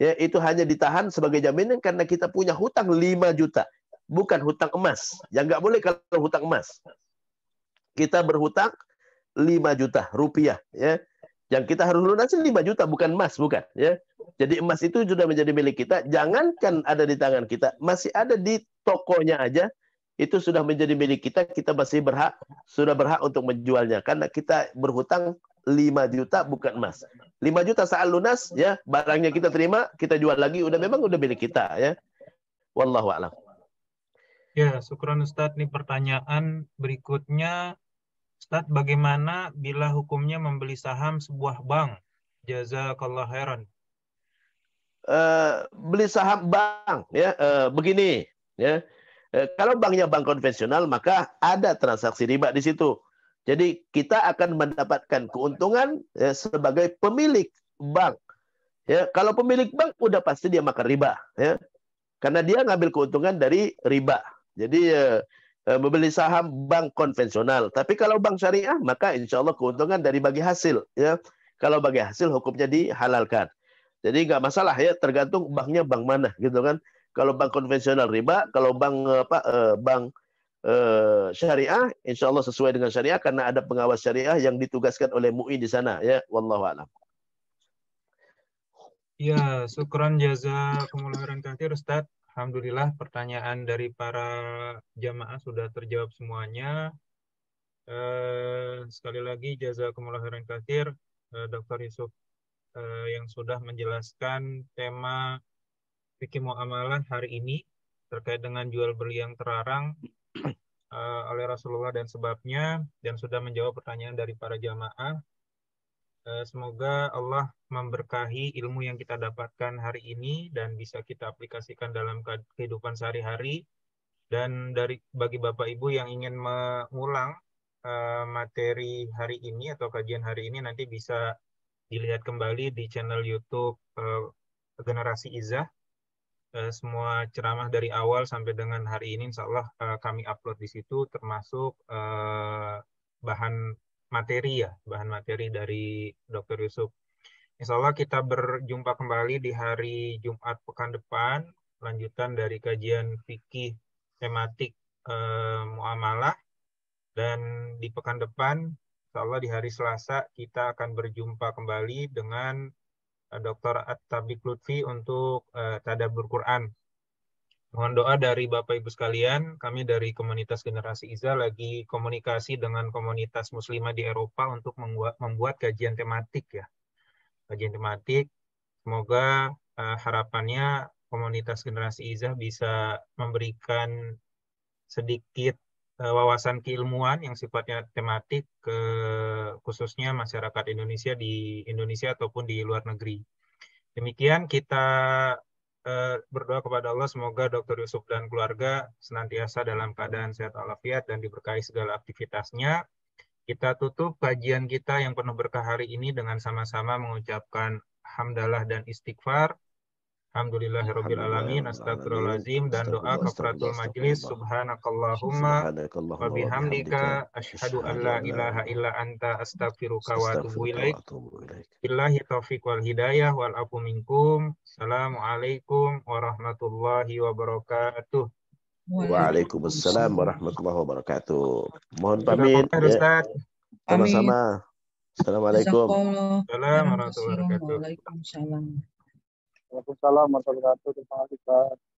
Ya, itu hanya ditahan sebagai jaminan karena kita punya hutang 5 juta. Bukan hutang emas. Yang nggak boleh kalau hutang emas. Kita berhutang 5 juta rupiah. Ya. Yang kita harus lunasin 5 juta, bukan emas. Bukan. Ya. Jadi emas itu sudah menjadi milik kita. Jangankan ada di tangan kita. Masih ada di tokonya aja. Itu sudah menjadi milik kita. Kita masih sudah berhak untuk menjualnya. Karena kita berhutang 5 juta bukan emas. 5 juta saat lunas ya, barangnya kita terima, kita jual lagi, memang udah milik kita ya. Wallahu a'lam. Ya, syukron Ustadz. Nih pertanyaan berikutnya. Ustadz, bagaimana bila hukumnya membeli saham sebuah bank? Jazakallah khairan. Beli saham bank ya, begini ya. Kalau banknya bank konvensional maka ada transaksi riba di situ. Jadi kita akan mendapatkan keuntungan ya, sebagai pemilik bank. Ya, kalau pemilik bank udah pasti dia makan riba, ya, karena dia ngambil keuntungan dari riba. Jadi membeli saham bank konvensional. Tapi kalau bank syariah maka insya Allah keuntungan dari bagi hasil. Ya, kalau bagi hasil hukumnya dihalalkan. Jadi nggak masalah ya, tergantung banknya bank mana, gitu kan. Kalau bank konvensional riba, kalau bank bank syariah, insya Allah sesuai dengan syariah karena ada pengawas syariah yang ditugaskan oleh MUI di sana ya. Wallahu a'lam. Ya, syukran jazakumullah khairan katsir Ustaz. Alhamdulillah pertanyaan dari para jamaah sudah terjawab semuanya. Sekali lagi jazakumullah khairan katsir Dr. Yusuf yang sudah menjelaskan tema fikih muamalah hari ini terkait dengan jual beli yang terlarang oleh Rasulullah dan sebabnya, dan sudah menjawab pertanyaan dari para jamaah. Semoga Allah memberkahi ilmu yang kita dapatkan hari ini dan bisa kita aplikasikan dalam kehidupan sehari-hari. Dan bagi Bapak Ibu yang ingin mengulang materi hari ini atau kajian hari ini, nanti bisa dilihat kembali di channel YouTube Generasi Izzah. Semua ceramah dari awal sampai dengan hari ini insya Allah kami upload di situ, termasuk bahan materi dari Dr. Yusuf. Insya Allah kita berjumpa kembali di hari Jumat pekan depan, lanjutan dari kajian fikih tematik muamalah, dan di pekan depan insya Allah di hari Selasa kita akan berjumpa kembali dengan Dr. At-Tabiq Lutfi untuk tadabbur Quran. Mohon doa dari Bapak Ibu sekalian, kami dari komunitas Generasi Iza lagi komunikasi dengan komunitas muslimah di Eropa untuk membuat kajian tematik ya. Kajian tematik, semoga harapannya komunitas Generasi Iza bisa memberikan sedikit wawasan keilmuan yang sifatnya tematik ke khususnya masyarakat Indonesia di Indonesia ataupun di luar negeri. Demikian kita berdoa kepada Allah semoga Dr. Yusuf dan keluarga senantiasa dalam keadaan sehat walafiat dan diberkahi segala aktivitasnya. Kita tutup kajian kita yang penuh berkah hari ini dengan sama-sama mengucapkan hamdalah dan istighfar. Alhamdulillahirabbil alamin, astagfirullahalazim, dan doa kafaratul majlis. Subhanakallahumma wa bihamdika asyhadu an la ilaha illa anta astaghfiruka wa atubu ilaik. Billahi taufiq wal hidayah wal afu minkum. Assalamualaikum warahmatullahi wabarakatuh. Waalaikumsalam warahmatullahi wabarakatuh. Mohon Sudah pamit pamit, ya. Ustaz. Sama-sama. Assalamualaikum. Assalamualaikum warahmatullahi wabarakatuh. Waalaikumsalam. Waalaikumsalam warahmatullahi wabarakatuh. Terima kasih, Pak.